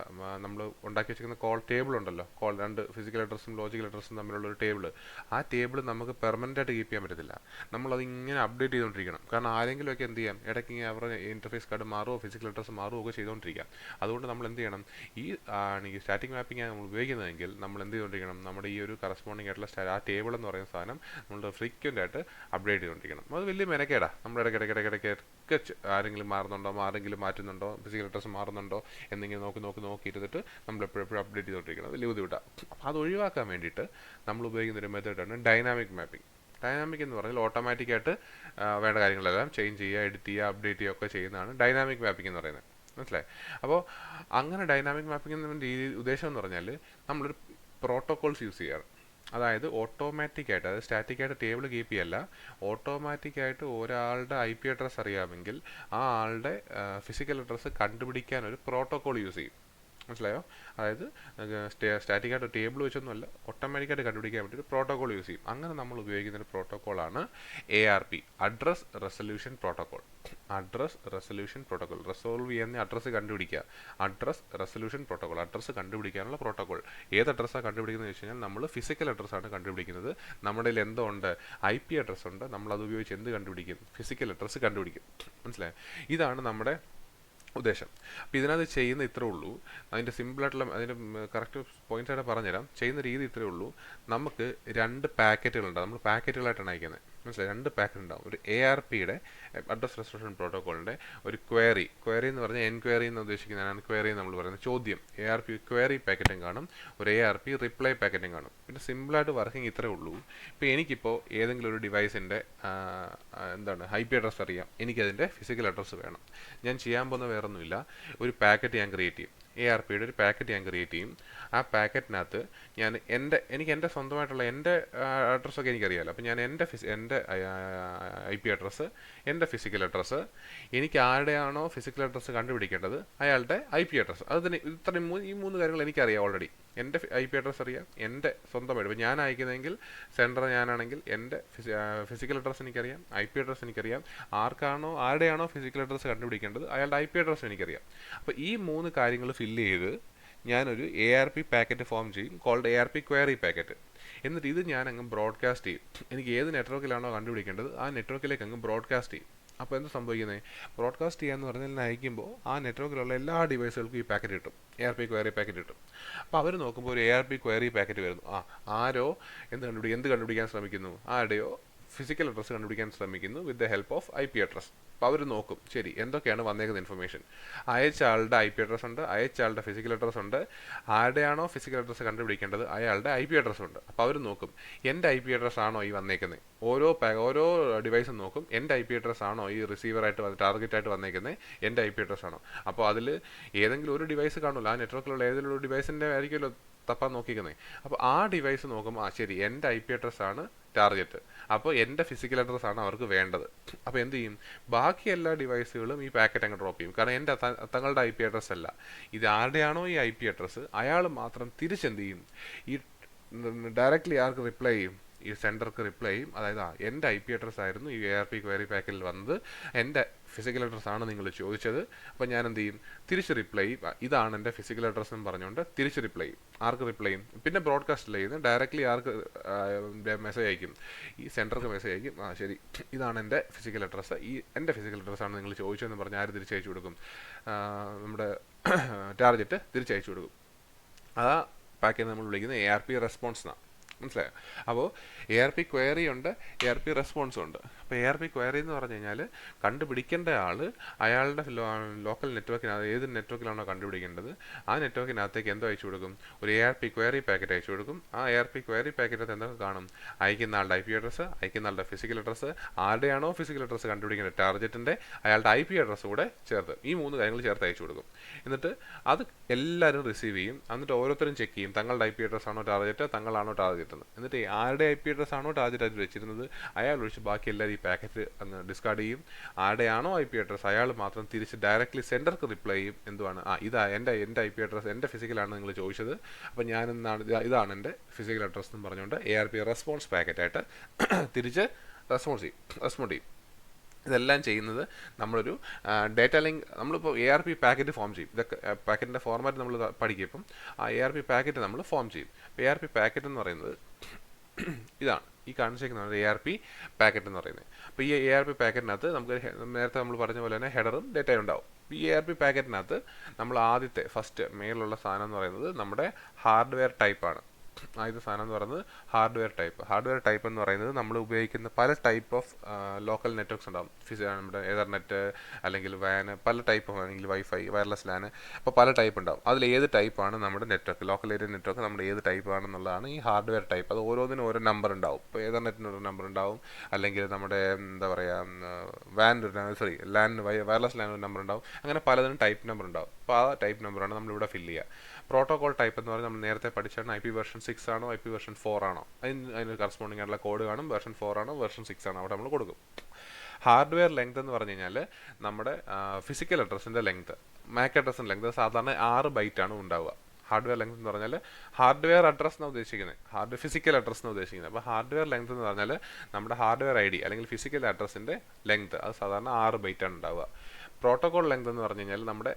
നമ്മൾ ഉണ്ടാക്കി വെച്ചിരിക്കുന്ന കോൾ ടേബിൾ ഉണ്ടല്ലോ, രണ്ട് ഫിസിക്കൽ അഡ്രസ്സും ലോജിക്കൽ അഡ്രസ്സും തമ്മിലുള്ള ഒരു ടേബിൾ, ആ ടേബിൾ നമുക്ക് പെർമനൻ്റ് ആയിട്ട് കീപ്പ് ചെയ്യാൻ പറ്റത്തില്ല. നമ്മളത് ഇങ്ങനെ അപ്ഡേറ്റ് ചെയ്തുകൊണ്ടിരിക്കണം. കാരണം ആരെങ്കിലുമൊക്കെ എന്ത് ചെയ്യാം, ഇടയ്ക്ക് ഇങ്ങനെ അവരുടെ ഇൻ്റർഫേസ് കാർഡ് മാറുമോ ഫിസിക്കൽ അഡ്രസ്സ് മാറുമോ ഒക്കെ ചെയ്തുകൊണ്ടിരിക്കാം. അതുകൊണ്ട് നമ്മൾ എന്ത് ചെയ്യണം, ഈ സ്റ്റാറ്റിക് മാപ്പിംഗ് ആണ് നമ്മൾ ഉപയോഗിക്കുന്നതെങ്കിൽ നമ്മൾ എന്ത് ചെയ്തുകൊണ്ടിരിക്കണം, നമ്മുടെ ഈ ഒരു കറസ്പോണ്ടിങ് ആയിട്ടുള്ള ആ ടേബിൾ എന്ന് പറയുന്ന സാധനം നമ്മൾ ഫ്രീക്വൻ്റ് ആയിട്ട് അപ്ഡേറ്റ് ചെയ്തുകൊണ്ടിരിക്കണം. അത് വലിയ മെനക്കേടാ. നമ്മൾ ഇടയ്ക്കിടയ്ക്ക് ആരെങ്കിലും മാറുന്നുണ്ടോ, ആരെങ്കിലും മാറ്റുന്നുണ്ടോ, ഫിസിക്കൽ അഡ്രസ്സ് മാറുന്നുണ്ടോ എന്നിങ്ങനെ നോക്കിയിരുന്നിട്ട് നമ്മൾ എപ്പോഴും അപ്ഡേറ്റ് ചെയ്തുകൊണ്ടിരിക്കണം. വലിയ ബുദ്ധിമുട്ടാണ്. അപ്പോൾ അത് ഒഴിവാക്കാൻ വേണ്ടിയിട്ട് നമ്മൾ ഉപയോഗിക്കുന്ന ഒരു മെത്തേഡാണ് ഡൈനാമിക് മാപ്പിംഗ്. ഡൈനാമിക് എന്ന് പറഞ്ഞാൽ ഓട്ടോമാറ്റിക്കായിട്ട് വേണ്ട കാര്യങ്ങളെല്ലാം ചേഞ്ച് ചെയ്യുക, എഡിറ്റ് ചെയ്യുക, അപ്ഡേറ്റ് ചെയ്യുക ഒക്കെ ചെയ്യുന്നതാണ് ഡൈനാമിക് മാപ്പിംഗ് എന്ന് പറയുന്നത്. മനസ്സിലായി? അപ്പോൾ അങ്ങനെ ഡൈനാമിക് മാപ്പിംഗ് എന്ന ഉദ്ദേശം എന്ന് പറഞ്ഞാൽ നമ്മളൊരു പ്രോട്ടോകോൾസ് യൂസ് ചെയ്യുകയാണ്. അതായത് ഓട്ടോമാറ്റിക്കായിട്ട്, അതായത് സ്റ്റാറ്റിക്കായിട്ട് ടേബിൾ കീപ്പ് ചെയ്യല്ല, ഓട്ടോമാറ്റിക്കായിട്ട് ഒരാളുടെ IP അഡ്രസ്സ് അറിയാമെങ്കിൽ ആ ആളുടെ ഫിസിക്കൽ അഡ്രസ്സ് കണ്ടുപിടിക്കാൻ ഒരു പ്രോട്ടോകോൾ യൂസ് ചെയ്യും. മനസ്സിലായോ? അതായത് സ്റ്റാറ്റിക്കായിട്ട് ടേബിൾ വെച്ചൊന്നുമല്ല, ഓട്ടോമാറ്റിക്കായിട്ട് കണ്ടുപിടിക്കാൻ വേണ്ടി ഒരു പ്രോട്ടോകോൾ യൂസ് ചെയ്യും. അങ്ങനെ നമ്മൾ ഉപയോഗിക്കുന്ന ഒരു പ്രോട്ടോകോളാണ് ARP, address resolution protocol. Address resolution protocol, resolve ചെയ്യുന്ന അഡ്രസ്സ് കണ്ടുപിടിക്കുക. അഡ്രസ് റെസൊല്യൂഷൻ പ്രോട്ടോകോൾ, അഡ്രസ്സ് കണ്ടുപിടിക്കാനുള്ള പ്രോട്ടോകോൾ. ഏത് അഡ്രസ്സാണ് കണ്ടുപിടിക്കുന്നത് വെച്ച് കഴിഞ്ഞാൽ നമ്മൾ ഫിസിക്കൽ അഡ്രസ്സാണ് കണ്ടുപിടിക്കുന്നത്. നമ്മുടെ കയ്യിൽ എന്തോ ഉണ്ട്, IP അഡ്രസ്സ് ഉണ്ട്, നമ്മൾ അത് ഉപയോഗിച്ച് എന്ത് കണ്ടുപിടിക്കും, ഫിസിക്കൽ അഡ്രസ്സ് കണ്ടുപിടിക്കും. മനസ്സിലായോ? ഇതാണ് നമ്മുടെ ഉദ്ദേശം. അപ്പോൾ ഇതിനകത്ത് ചെയ്യുന്ന ഇത്രേ ഉള്ളൂ. അതിൻ്റെ സിമ്പിളായിട്ടുള്ള അതിൻ്റെ കറക്റ്റ് പോയിന്റ്സ് ആയിട്ട് പറഞ്ഞുതരാം. ചെയ്യുന്ന രീതി ഇത്രേ ഉള്ളൂ. നമുക്ക് 2 പാക്കറ്റുകളുണ്ടാകും. നമ്മൾ പാക്കറ്റുകളായിട്ടാണ് അയക്കുന്നത്. മനസ്സിലായി? 2 പാക്കറ്റ് ഉണ്ടാവും. ഒരു ARPയുടെ അഡ്രസ് റെസൊല്യൂഷൻ പ്രോട്ടോക്കോളിൻ്റെ ഒരു ക്വയറി എന്ന് പറഞ്ഞാൽ എൻക്വയറി എന്ന് ഉദ്ദേശിക്കുന്നതാണ് ക്വയറി നമ്മൾ പറയുന്നത്, ചോദ്യം. ARP ക്വയറി പാക്കറ്റും കാണും, ഒരു ARP റിപ്ലൈ പാക്കറ്റും കാണും. പിന്നെ സിമ്പിളായിട്ട് വർക്കിംഗ് ഇത്രേ ഉള്ളൂ. ഇപ്പോൾ എനിക്കിപ്പോൾ ഏതെങ്കിലും ഒരു ഡിവൈസിൻ്റെ IP അഡ്രസ്സ് അറിയാം, എനിക്കതിൻ്റെ ഫിസിക്കൽ അഡ്രസ്സ് വേണം. ഞാൻ ചെയ്യാൻ പോകുന്ന വേറൊന്നുമില്ല, ഒരു പാക്കറ്റ് ഞാൻ ക്രിയേറ്റ് ചെയ്യും. ARPയുടെ ഒരു പാക്കറ്റ് ഞാൻ ക്രിയേറ്റ് ചെയ്യും. ആ പാക്കറ്റിനകത്ത് ഞാൻ എനിക്ക് എൻ്റെ സ്വന്തമായിട്ടുള്ള എൻ്റെ അഡ്രസ്സൊക്കെ എനിക്കറിയാമല്ലോ. അപ്പോൾ ഞാൻ എൻ്റെ IP അഡ്രസ്സ്, എൻ്റെ ഫിസിക്കൽ അഡ്രസ്സ്, എനിക്ക് ആരുടെയാണോ ഫിസിക്കൽ അഡ്രസ്സ് കണ്ടുപിടിക്കേണ്ടത് അയാളുടെ IP അഡ്രസ്സ്, അത് തന്നെ. ഈ 3 കാര്യങ്ങൾ എനിക്കറിയാം ഓൾറെഡി. എൻ്റെ IP അഡ്രസ്സ് അറിയാം, എൻ്റെ സ്വന്തമായിട്ട്. ഇപ്പോൾ ഞാൻ അയക്കുന്നതെങ്കിൽ സെൻഡർ ഞാനാണെങ്കിൽ എൻ്റെ ഫിസിക്കൽ അഡ്രസ്സ് എനിക്കറിയാം, IP അഡ്രസ്സ് എനിക്കറിയാം. ആരുടെയാണോ ഫിസിക്കൽ അഡ്രസ്സ് കണ്ടുപിടിക്കേണ്ടത് അയാളുടെ IP അഡ്രസ്സ് എനിക്കറിയാം. അപ്പോൾ ഈ 3 കാര്യങ്ങൾ ഫില്ല് ചെയ്ത് ഞാനൊരു ARP പാക്കറ്റ് ഫോം ചെയ്യും, കോൾഡ് ARP ക്വയറി പാക്കറ്റ്. എന്നിട്ട് ഇത് ഞാൻ അങ്ങ് ബ്രോഡ്കാസ്റ്റ് ചെയ്യും. എനിക്ക് ഏത് നെറ്റ്വർക്കിലാണോ കണ്ടുപിടിക്കേണ്ടത് ആ നെറ്റ്വർക്കിലേക്ക് അങ്ങ് ബ്രോഡ്കാസ്റ്റ് ചെയ്യും. അപ്പോൾ എന്ത് സംഭവിക്കുന്നത്, ബ്രോഡ്കാസ്റ്റ് ചെയ്യാന്ന് പറഞ്ഞാൽ അയക്കുമ്പോൾ ആ നെറ്റ്വർക്കിലുള്ള എല്ലാ ഡിവൈസുകൾക്കും ഈ പാക്കറ്റ് കിട്ടും, ARP ക്വയറി പാക്കറ്റ് കിട്ടും. അപ്പോൾ അവർ നോക്കുമ്പോൾ ഒരു ARP ക്വയറി പാക്കറ്റ് വരുന്നു. ആരോ എന്ത് കണ്ടുപിടിക്കാൻ ശ്രമിക്കുന്നു, ആരുടെയോ ഫിസിക്കൽ അഡ്രസ്സ് കണ്ടുപിടിക്കാൻ ശ്രമിക്കുന്നു with the help of IP address. അപ്പോൾ അവർ നോക്കും, ശരി എന്തൊക്കെയാണ് വന്നേക്കുന്ന ഇൻഫർമേഷൻ. അയച്ച ആളുടെ IP അഡ്രസ് ഉണ്ട്, അയച്ച ആളുടെ ഫിസിക്കൽ അഡ്രസ് ഉണ്ട്, ആരുടെയാണോ ഫിസിക്കൽ അഡ്രസ്സ് കണ്ടുപിടിക്കേണ്ടത് അയാളുടെ IP അഡ്രസ് ഉണ്ട്. അപ്പോൾ അവർ നോക്കും എൻ്റെ IP അഡ്രസ് ആണോ ഈ വന്നേക്കുന്നത്. ഓരോ ഡിവൈസും നോക്കും എൻ്റെ IP അഡ്രസ് ആണോ ഈ റിസീവറായിട്ട് ടാർഗറ്റായിട്ട് വന്നേക്കുന്നത്, എൻ്റെ IP അഡ്രസ് ആണോ. അപ്പോൾ അതിൽ ഏതെങ്കിലും ഒരു ഡിവൈസ് കാണുമല്ലോ, ആ നെറ്റ്വർക്കിലുള്ള ഏതെങ്കിലും ഒരു ഡിവൈസിൻ്റെ ആയിരിക്കുമല്ലോ തപ്പാൻ നോക്കിക്കുന്നത്. അപ്പോൾ ആ ഡിവൈസ് നോക്കുമ്പോൾ ശരി എൻ്റെ IP അഡ്രസ് ആണ് ടാർഗറ്റ്, അപ്പോൾ എൻ്റെ ഫിസിക്കൽ അഡ്രസ് ആണ് അവർക്ക് വേണ്ടത്. അപ്പോൾ എന്ത് ചെയ്യും, ബാക്കി എല്ലാ ഡിവൈസുകളും ഈ പാക്കറ്റ് അങ്ങ് ഡ്രോപ്പ് ചെയ്യും. കാരണം എൻ്റെ തങ്ങളുടെ IP അഡ്രസ് അല്ല, ഇത് ആരുടെയാണോ ഈ IP അഡ്രസ്സ് അയാൾ മാത്രം തിരിച്ചെന്ത് ചെയ്യും, ഈ ഡയറക്റ്റ്ലി ആർക്ക് റിപ്ലൈ ചെയ്യും, ഈ സെൻഡർക്ക് റിപ്ലൈ ചെയ്യും. അതായത് എൻ്റെ IP അഡ്രസ് ആയിരുന്നു ഈ ARP ക്വയറി പാക്കിൽ വന്നത്, എൻ്റെ ഫിസിക്കൽ അഡ്രസ് ആണ് നിങ്ങൾ ചോദിച്ചത്. അപ്പോൾ ഞാൻ എന്ത് ചെയ്യും, തിരിച്ച് റിപ്ലൈ ചെയ്യും, ഇതാണ് എൻ്റെ ഫിസിക്കൽ അഡ്രസ് എന്ന് പറഞ്ഞുകൊണ്ട് തിരിച്ച് റിപ്ലൈ ചെയ്യും. ആർക്ക് റിപ്ലൈ ചെയ്യും, പിന്നെ ബ്രോഡ്കാസ്റ്റ് ചെയ്യുന്നത് ഡയറക്റ്റ്ലി ആർക്ക് മെസ്സേജ് അയക്കും, ഈ സെൻഡർക്ക് മെസ്സേജ് അയക്കും, ശരി ഇതാണ് എൻ്റെ ഫിസിക്കൽ അഡ്രസ്സ്, എൻ്റെ ഫിസിക്കൽ അഡ്രസ്സാണ് നിങ്ങൾ ചോദിച്ചതെന്ന് പറഞ്ഞ് ആര് തിരിച്ചയച്ചു കൊടുക്കും, നമ്മുടെ ടാർഗറ്റ് തിരിച്ചയച്ചു കൊടുക്കും. ആ പാക്കേജ് നമ്മൾ വിളിക്കുന്നത് ARP റെസ്പോൺസ് എന്നാണ്. മനസ്സിലായോ? അപ്പോൾ ARP ക്വയറി ഉണ്ട്, ARP റെസ്പോൺസും ഉണ്ട്. അപ്പോൾ ARP ക്വയറി എന്ന് പറഞ്ഞു കഴിഞ്ഞാൽ കണ്ടുപിടിക്കേണ്ട ആൾ അയാളുടെ ലോക്കൽ നെറ്റ്വർക്കിനകത്ത് ഏത് നെറ്റ്വർക്കിലാണോ കണ്ടുപിടിക്കേണ്ടത് ആ നെറ്റ്വർക്കിനകത്തേക്ക് എന്തോ അയച്ചു കൊടുക്കും, ഒരു ARP ക്വയറി പാക്കറ്റ് അയച്ചു കൊടുക്കും. ആ ARP ക്വയറി പാക്കറ്റിനകത്ത് എന്തൊക്കെ കാണും, അയക്കുന്ന ആളുടെ IP അഡ്രസ്സ്, അയക്കുന്ന ആളുടെ ഫിസിക്കൽ അഡ്രസ്സ്, ആരുടെയാണോ ഫിസിക്കൽ അഡ്രസ്സ് കണ്ടുപിടിക്കേണ്ട ടാർഗറ്റിൻ്റെ അയാളുടെ IP അഡ്രസ്സ് കൂടെ ചേർത്ത്, ഈ 3 കാര്യങ്ങൾ ചേർത്ത് അയച്ചു കൊടുക്കും. എന്നിട്ട് അത് എല്ലാവരും റിസീവ് ചെയ്യും. എന്നിട്ട് ഓരോരുത്തരും ചെക്ക് ചെയ്യും തങ്ങളുടെ IP അഡ്രസ്സ് ആണോ ടാർഗറ്റ്, തങ്ങളാണോ ടാർഗറ്റ്. എന്നിട്ട് ആരുടെ IP അഡ്രസ് ആണോ ടാർഗറ്റ് ആയിട്ട് വെച്ചിരുന്നത് അയാൾ ഒഴിച്ച് ബാക്കി എല്ലാവരും ഈ പാക്കറ്റ് അങ്ങ് ഡിസ്കാർഡ് ചെയ്യും. ആരുടെയാണോ IP അഡ്രസ് അയാൾ മാത്രം തിരിച്ച് ഡയറക്റ്റ്ലി സെൻഡർക്ക് റിപ്ലൈ ചെയ്യും. എന്തുവാണ്, ഇതാ എൻ്റെ IP അഡ്രസ്, എൻ്റെ ഫിസിക്കലാണ് നിങ്ങൾ ചോദിച്ചത്, അപ്പോൾ ഇതാണ് എൻ്റെ ഫിസിക്കൽ അഡ്രസ് എന്ന് പറഞ്ഞുകൊണ്ട് ARP റെസ്പോൺസ് പാക്കറ്റായിട്ട് തിരിച്ച് റെസ്പോണ്ട് ചെയ്യും. ഇതെല്ലാം ചെയ്യുന്നത് നമ്മളൊരു ഡേറ്റ ലിങ്ക്, നമ്മളിപ്പോൾ ARP പാക്കറ്റ് ഫോം ചെയ്യും. ഇതൊക്കെ പാക്കറ്റിൻ്റെ ഫോർമാറ്റ് നമ്മൾ പഠിക്കും. ഇപ്പം ആ ARP പാക്കറ്റ് നമ്മൾ ഫോം ചെയ്യും. അപ്പോൾ ARP പാക്കറ്റ് എന്ന് പറയുന്നത് ഇതാണ്, ഈ കാണിച്ചേക്കുന്നതാണ് ARP പാക്കറ്റ് എന്ന് പറയുന്നത്. അപ്പോൾ ഈ ARP പാക്കറ്റിനകത്ത് നമുക്ക് നേരത്തെ നമ്മൾ പറഞ്ഞ പോലെ തന്നെ ഹെഡറും ഡേറ്റയും ഉണ്ടാവും. ഈ ARP പാക്കറ്റിനകത്ത് നമ്മൾ ഫസ്റ്റ് മേലുള്ള സാധനം എന്ന് പറയുന്നത് നമ്മുടെ ഹാർഡ്വെയർ ടൈപ്പാണ്. ആദ്യത്തെ സാധനം എന്ന് പറയുന്നത് ഹാർഡ്വെയർ ടൈപ്പ് എന്ന് പറയുന്നത് നമ്മൾ ഉപയോഗിക്കുന്ന പല ടൈപ്പ് ഓഫ് ലോക്കൽ നെറ്റ്വർക്ക്സ് ഉണ്ടാകും. നമ്മുടെ എതർനെറ്റ് അല്ലെങ്കിൽ വാൻ, പല ടൈപ്പ്, അല്ലെങ്കിൽ വൈഫൈ, വയർലെസ് ലാൻ, അപ്പോൾ പല ടൈപ്പ് ഉണ്ടാകും. അതിൽ ഏത് ടൈപ്പാണ് നമ്മുടെ നെറ്റ്വർക്ക്, ലോക്കൽ ഏരിയ നെറ്റ്വർക്ക് നമ്മുടെ ഏത് ടൈപ്പാണെന്നുള്ളതാണ് ഈ ഹാർഡ്വെയർ ടൈപ്പ്. അത് ഓരോന്നിനും ഓരോ നമ്പർ ഉണ്ടാവും. ഇപ്പോൾ എതർനെറ്റിന് ഒരു നമ്പർ ഉണ്ടാവും, അല്ലെങ്കിൽ നമ്മുടെ എന്താ പറയുക വയർലെസ് ലാൻ ഒരു നമ്പർ ഉണ്ടാവും. അങ്ങനെ പലതിനും ടൈപ്പ് നമ്പർ ഉണ്ടാവും. അപ്പോൾ ആ ടൈപ്പ് നമ്പറാണ് നമ്മളിവിടെ ഫില്ല് ചെയ്യുക. പ്രോട്ടോകോൾ ടൈപ്പ് എന്ന് പറഞ്ഞാൽ നമ്മൾ നേരത്തെ പഠിച്ചാണ് IP വേർഷൻ 6 ആണോ IP വേർഷൻ 4 ആണോ, അതിന് കറസ്പോണ്ടിങ് ആയിട്ടുള്ള കോഡ് കാണും. വേർഷൻ 4 ആണോ വേർഷൻ 6 ആണോ അവിടെ നമ്മൾ കൊടുക്കും. ഹാർഡ്വെയർ ലെങ്ത് എന്ന് പറഞ്ഞു കഴിഞ്ഞാൽ നമ്മുടെ ഫിസിക്കൽ അഡ്രസ്സിൻ്റെ ലെങ്ത്, MAC അഡ്രസ്സിൻ്റെ ലെങ്ത് സാധാരണ 6 ബൈറ്റാണ് ഉണ്ടാവുക. ഹാർഡ്വെയർ ലെങ്ത് എന്ന് പറഞ്ഞാൽ ഹാർഡ്വെയർ അഡ്രസ് എന്നാണ് ഉദ്ദേശിക്കുന്നത്, ഫിസിക്കൽ അഡ്രസ് എന്ന് ഉദ്ദേശിക്കുന്നത്. അപ്പോൾ ഹാർഡ്വെയർ ലെങ്ത് എന്ന് പറഞ്ഞാൽ നമ്മുടെ ഹാർഡ്വെയർ ID അല്ലെങ്കിൽ ഫിസിക്കൽ അഡ്രസ്സിൻ്റെ ലെങ്ത്, അത് സാധാരണ 6 ബൈറ്റാണ് ഉണ്ടാവുക. പ്രോട്ടോകോൾ ലെങ്ത് എന്ന് പറഞ്ഞു കഴിഞ്ഞാൽ നമ്മുടെ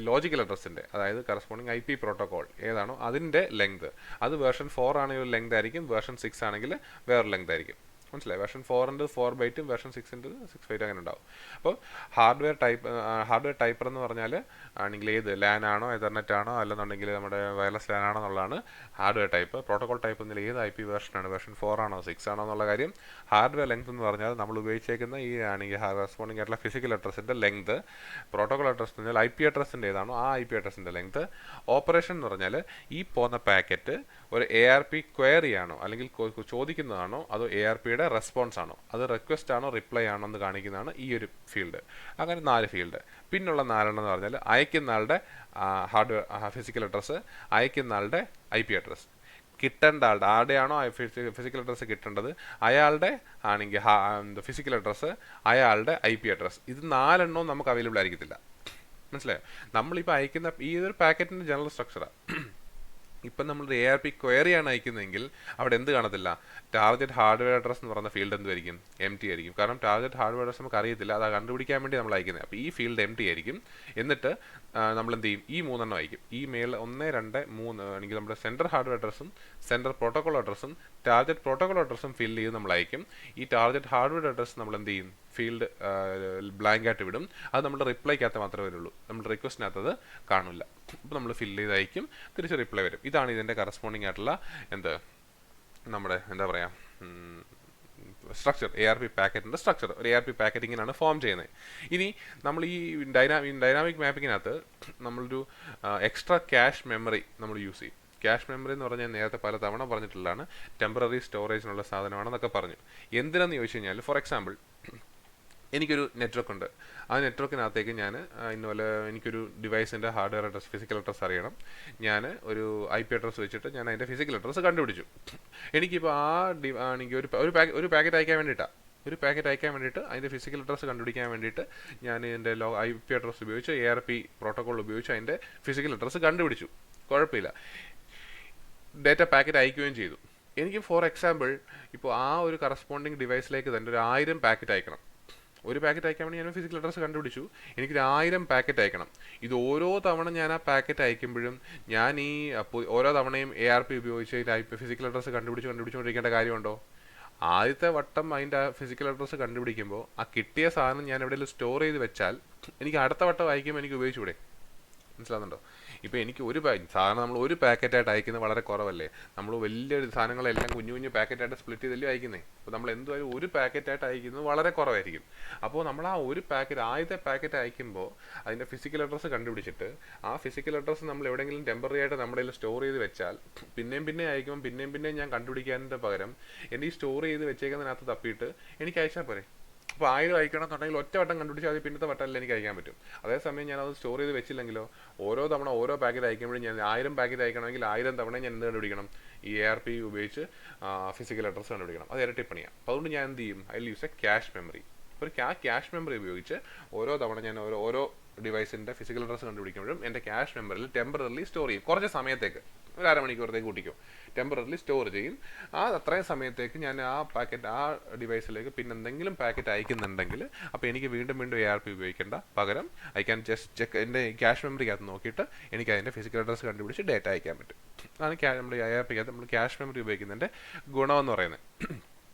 ലോജിക്കൽ അഡ്രസ്സിൻ്റെ, അതായത് കറസ്പോണ്ടിങ് IP പ്രോട്ടോകോൾ ഏതാണോ അതിൻ്റെ ലെങ്ത്, അത് വേർഷൻ 4 ആണെങ്കിൽ ഒരു ലെങ്ത് ആയിരിക്കും, വേർഷൻ 6 ആണെങ്കിൽ വേറൊരു ലെങ്ത് ആയിരിക്കും. മനസ്സിലായി? വേർഷൻ 4 4 ബൈറ്റും വേർഷൻ 6 6 ബൈറ്റ് അങ്ങനെ ഉണ്ടാവും. അപ്പോൾ ഹാർഡ്വെയർ ടൈപ്പർ എന്ന് പറഞ്ഞാൽ ആണെങ്കിൽ ഏത് ലാൻ ആണോ എതർനെറ്റ് ആണോ അല്ലെന്നുണ്ടെങ്കിൽ നമ്മുടെ വയർലെസ് ലാൻ ആണോ എന്നുള്ളതാണ് ഹാർഡ്വെയർ ടൈപ്പ്. പ്രോട്ടോകോൾ ടൈപ്പ് എന്നിൽ ഏത് IP വേർഷനാണ്, വേർഷൻ 4 ആണോ 6 ആണോ എന്നുള്ള കാര്യം. ഹാർഡ്വെയർ ലെങ്ത് എന്ന് പറഞ്ഞാൽ നമ്മൾ ഉപയോഗിച്ചേക്കുന്ന ഈ ആണെങ്കിൽ റെസ്പോണ്ടിങ് ആയിട്ടുള്ള ഫിസിക്കൽ അഡ്രസ്സിൻ്റെ ലെങ്ത്. പ്രോട്ടോകോൾ അഡ്രസ് എന്ന് പറഞ്ഞാൽ IP അഡ്രസ്സിൻ്റെ ഏതാണോ ആ IP അഡ്രസ്സിൻ്റെ ലെങ്ത്. ഓപ്പറേഷൻ എന്ന് പറഞ്ഞാൽ ഈ പോകുന്ന പാക്കറ്റ് ഒരു ARP ക്വയറി ആണോ അല്ലെങ്കിൽ ചോദിക്കുന്നതാണോ അതോ ARPയുടെ റെസ്പോൺസ് ആണോ, അത് റിക്വസ്റ്റ് ആണോ റിപ്ലൈ ആണോ എന്ന് കാണിക്കുന്നതാണ് ഈ ഒരു ഫീൽഡ്. അങ്ങനെ 4 ഫീൽഡ്. പിന്നുള്ള 4 എന്ന് പറഞ്ഞാൽ അയക്കുന്ന ആളുടെ ഫിസിക്കൽ അഡ്രസ്സ്, അയക്കുന്ന ആളുടെ IP അഡ്രസ്സ്, കിട്ടേണ്ട ആളുടെ ആരുടെയാണോ ഫിസിക്കൽ അഡ്രസ്സ് കിട്ടേണ്ടത് അയാളുടെ ആണെങ്കിൽ ഫിസിക്കൽ അഡ്രസ്സ്, അയാളുടെ IP അഡ്രസ്സ്. ഇത് 4 എണ്ണവും നമുക്ക് അവൈലബിൾ ആയിരിക്കത്തില്ല. മനസ്സിലായോ? നമ്മളിപ്പോൾ അയക്കുന്ന ഈ ഒരു പാക്കറ്റിൻ്റെ ജനറൽ സ്ട്രക്ചറാണ്. ഇപ്പം നമ്മൾ ARP ക്വയറിയാണ് അയക്കുന്നതെങ്കിൽ അവിടെ എന്ത് കാണത്തില്ല, ടാർഗറ്റ് ഹാർഡ്വെയർ അഡ്രസ് എന്ന് പറയുന്ന ഫീൽഡ് എന്തായിരിക്കും, empty ആയിരിക്കും. കാരണം ടാർഗറ്റ് ഹാർഡ്വെയർ അഡ്രസ് നമുക്ക് അറിയത്തില്ല, അത് കണ്ടുപിടിക്കാൻ വേണ്ടി നമ്മൾ അയക്കുന്നത്. അപ്പോൾ ഈ ഫീൽഡ് empty ആയിരിക്കും. എന്നിട്ട് നമ്മൾ എന്ത് ചെയ്യും, ഈ 3 എണ്ണം അയക്കും. ഈ മേൽ 1 2 3 ആണെങ്കിൽ നമ്മുടെ സെൻറ്റർ ഹാർഡ്വെയർ അഡ്രസ്സും സെൻറ്റർ പ്രോട്ടോകോൾ അഡ്രസ്സും ടാർഗറ്റ് പ്രോട്ടോകോൾ അഡ്രസ്സും ഫിൽ ചെയ്ത് നമ്മൾ അയക്കും. ഈ ടാർഗറ്റ് ഹാർഡ്വെയർ അഡ്രസ്സ് നമ്മൾ എന്ത് ചെയ്യും, ഫീൽഡ് ബ്ലാങ്ക് ആയിട്ട് വിടും. അത് നമ്മുടെ റിപ്ലൈക്കകത്ത് മാത്രമേ വരുള്ളൂ, നമ്മുടെ റിക്വസ്റ്റിനകത്തത് കാണില്ല. അപ്പോൾ നമ്മൾ ഫില്ല് ചെയ്ത് അയക്കും, തിരിച്ച് റിപ്ലൈ വരും. ഇതാണ് ഇതിൻ്റെ കറസ്പോണ്ടിങ് ആയിട്ടുള്ള നമ്മുടെ എന്താ പറയുക സ്ട്രക്ചർ, ARP പാക്കറ്റിൻ്റെ സ്ട്രക്ചർ. ഒരു ARP പാക്കറ്റ് ഇങ്ങനെയാണ് ഫോം ചെയ്യുന്നത്. ഇനി നമ്മൾ ഈ ഡൈനാമിക് മാപ്പിങ്ങിനകത്ത് നമ്മളൊരു എക്സ്ട്രാ ക്യാഷ് മെമ്മറി നമ്മൾ യൂസ് ചെയ്യും. ക്യാഷ് മെമ്മറി എന്ന് പറഞ്ഞാൽ നേരത്തെ പല തവണ പറഞ്ഞിട്ടുള്ളതാണ്, ടെമ്പററി സ്റ്റോറേജിനുള്ള സാധനമാണെന്നൊക്കെ പറഞ്ഞു. എന്തിനാന്ന് ചോദിച്ചു കഴിഞ്ഞാൽ, ഫോർ എക്സാമ്പിൾ എനിക്കൊരു നെറ്റ്വർക്ക് ഉണ്ട്. ആ നെറ്റ്വർക്കിനകത്തേക്ക് ഞാൻ ഇന്നുപോലെ എനിക്കൊരു ഡിവൈസിൻ്റെ ഹാർഡ്വെയർ അഡ്രസ്, ഫിസിക്കൽ അഡ്രസ് അറിയണം. ഞാൻ ഒരു IP അഡ്രസ് വെച്ചിട്ട് ഞാൻ അതിൻ്റെ ഫിസിക്കൽ അഡ്രസ് കണ്ടുപിടിച്ചു. എനിക്കിപ്പോൾ ആണെങ്കിൽ ഒരു പാക്കറ്റ് അയക്കാൻ വേണ്ടിയിട്ട് അതിൻ്റെ ഫിസിക്കൽ അഡ്രസ് കണ്ടുപിടിക്കാൻ വേണ്ടിയിട്ട് ഞാൻ ഇതിൻ്റെ IP അഡ്രസ് ഉപയോഗിച്ച് ARP പ്രോട്ടോകോൾ ഉപയോഗിച്ച് അതിൻ്റെ ഫിസിക്കൽ അഡ്രസ് കണ്ടുപിടിച്ചു. കുഴപ്പമില്ല, ഡേറ്റ പാക്കറ്റ് അയക്കുകയും ചെയ്തു. എനിക്ക് ഫോർ എക്സാമ്പിൾ ഇപ്പോൾ ആ ഒരു കറസ്പോണ്ടിങ് ഡിവൈസിലേക്ക് തന്നെ ഒരു 1000 പാക്കറ്റ് അയക്കണം. ഒരു പാക്കറ്റ് അയക്കാൻ വേണ്ടി ഞാൻ ഫിസിക്കൽ അഡ്രസ് കണ്ടുപിടിച്ചു, എനിക്കൊരു 1000 പാക്കറ്റ് അയക്കണം. ഇത് ഓരോ തവണ ഞാൻ ആ പാക്കറ്റ് അയക്കുമ്പോഴും ഞാൻ ഈ ഓരോ തവണയും ARP ഉപയോഗിച്ച് ഫിസിക്കൽ അഡ്രസ് കണ്ടുപിടിച്ചുകൊണ്ടിരിക്കേണ്ട കാര്യമുണ്ടോ? ആദ്യത്തെ വട്ടം അതിൻ്റെ ഫിസിക്കൽ അഡ്രസ് കണ്ടുപിടിക്കുമ്പോൾ ആ കിട്ടിയ സാധനം ഞാൻ എവിടെയെങ്കിലും സ്റ്റോർ ചെയ്ത് വെച്ചാൽ എനിക്ക് അടുത്ത വട്ടം അയക്കുമ്പോൾ എനിക്ക് ഉപയോഗിച്ചുകൂടെ? മനസ്സിലാകുന്നുണ്ടോ? ഇപ്പോൾ എനിക്ക് സാധാരണ നമ്മൾ ഒരു പാക്കറ്റായിട്ട് അയക്കുന്നത് വളരെ കുറവല്ലേ. നമ്മൾ വലിയ സാധനങ്ങളെല്ലാം കുഞ്ഞു കുഞ്ഞു പാക്കറ്റായിട്ട് സ്പ്ലിറ്റ് ചെയ്തല്ലേ അയക്കുന്നത്. അപ്പോൾ നമ്മൾ എന്തായാലും ഒരു പാക്കറ്റായിട്ട് അയക്കുന്നത് വളരെ കുറവായിരിക്കും. അപ്പോൾ നമ്മൾ ആ ഒരു പാക്കറ്റ്, ആദ്യത്തെ പാക്കറ്റ് അയക്കുമ്പോൾ അതിൻ്റെ ഫിസിക്കൽ അഡ്രസ്സ് കണ്ടുപിടിച്ചിട്ട് ആ ഫിസിക്കൽ അഡ്രസ്സ് നമ്മൾ എവിടെയെങ്കിലും ടെമ്പററി ആയിട്ട് നമ്മുടെ കയ്യിൽ സ്റ്റോർ ചെയ്ത് വെച്ചാൽ പിന്നെയും അയക്കുമ്പോൾ പിന്നെയും ഞാൻ കണ്ടുപിടിക്കാനതിൻ്റെ പകരം എൻ്റെ ഈ സ്റ്റോർ ചെയ്ത് വെച്ചേക്കുന്നതിനകത്ത് തപ്പിയിട്ട് എനിക്ക് അയച്ചാൽ പോരെ. അപ്പോൾ 1000 അയക്കണമെന്നുണ്ടെങ്കിൽ ഒറ്റ വട്ടം കണ്ടുപിടിച്ചാൽ അത് പിന്നത്തെ വട്ടമല്ല എനിക്ക് അയക്കാൻ പറ്റും. അതേസമയം ഞാനത് സ്റ്റോർ ചെയ്ത് വെച്ചില്ലെങ്കിലോ ഓരോ തവണ ഓരോ പാക്കറ്റ് അയക്കുമ്പോഴും ഞാൻ 1000 പാക്കറ്റ് അയക്കണമെങ്കിൽ 1000 തവണ ഞാൻ എന്ത് കണ്ടുപിടിക്കണം, ഈ ARP ഉപയോഗിച്ച് ഫിസിക്കൽ അഡ്രസ്സ് കണ്ടുപിടിക്കണം. അത് ഇരട്ടിപ്പണിയാണ്. അപ്പോൾ അതുകൊണ്ട് ഞാൻ എന്ത് ചെയ്യും, I use A cache memory. ഒരു ക്യാഷ് മെമ്മറി ഉപയോഗിച്ച് ഓരോ തവണ ഞാൻ ഓരോ ഡിവൈസിൻ്റെ ഫിസിക്കൽ അഡ്രസ്സ് കണ്ടുപിടിക്കുമ്പോഴും എൻ്റെ ക്യാഷ് മെമ്മറിയിൽ ടെമ്പററിലി സ്റ്റോർ ചെയ്യും. കുറച്ച് സമയത്തേക്ക്, ഒരു അരമണിക്കൂറത്തേക്ക് കൂട്ടിക്കും, ടെമ്പററിലി സ്റ്റോർ ചെയ്യും. അത്രയും സമയത്തേക്ക് ഞാൻ ആ പാക്കറ്റ്, ആ ഡിവൈസിലേക്ക് പിന്നെ എന്തെങ്കിലും പാക്കറ്റ് അയക്കുന്നുണ്ടെങ്കിൽ അപ്പോൾ എനിക്ക് വീണ്ടും ARP ഉപയോഗിക്കേണ്ട പകരം ഐ ക്യാൻ ജസ്റ്റ് ചെക്ക്, എൻ്റെ ക്യാഷ് മെമ്മറിക്കകത്ത് നോക്കിയിട്ട് എനിക്ക് അതിൻ്റെ ഫിസിക്കൽ അഡ്രസ്സ് കണ്ടുപിടിച്ച് ഡേറ്റ അയക്കാൻ പറ്റും. അതാണ് നമ്മൾ ARPക്കകത്ത് നമ്മൾ ക്യാഷ് മെമ്മറി ഉപയോഗിക്കുന്നതിൻ്റെ ഗുണമെന്ന് പറയുന്നത്.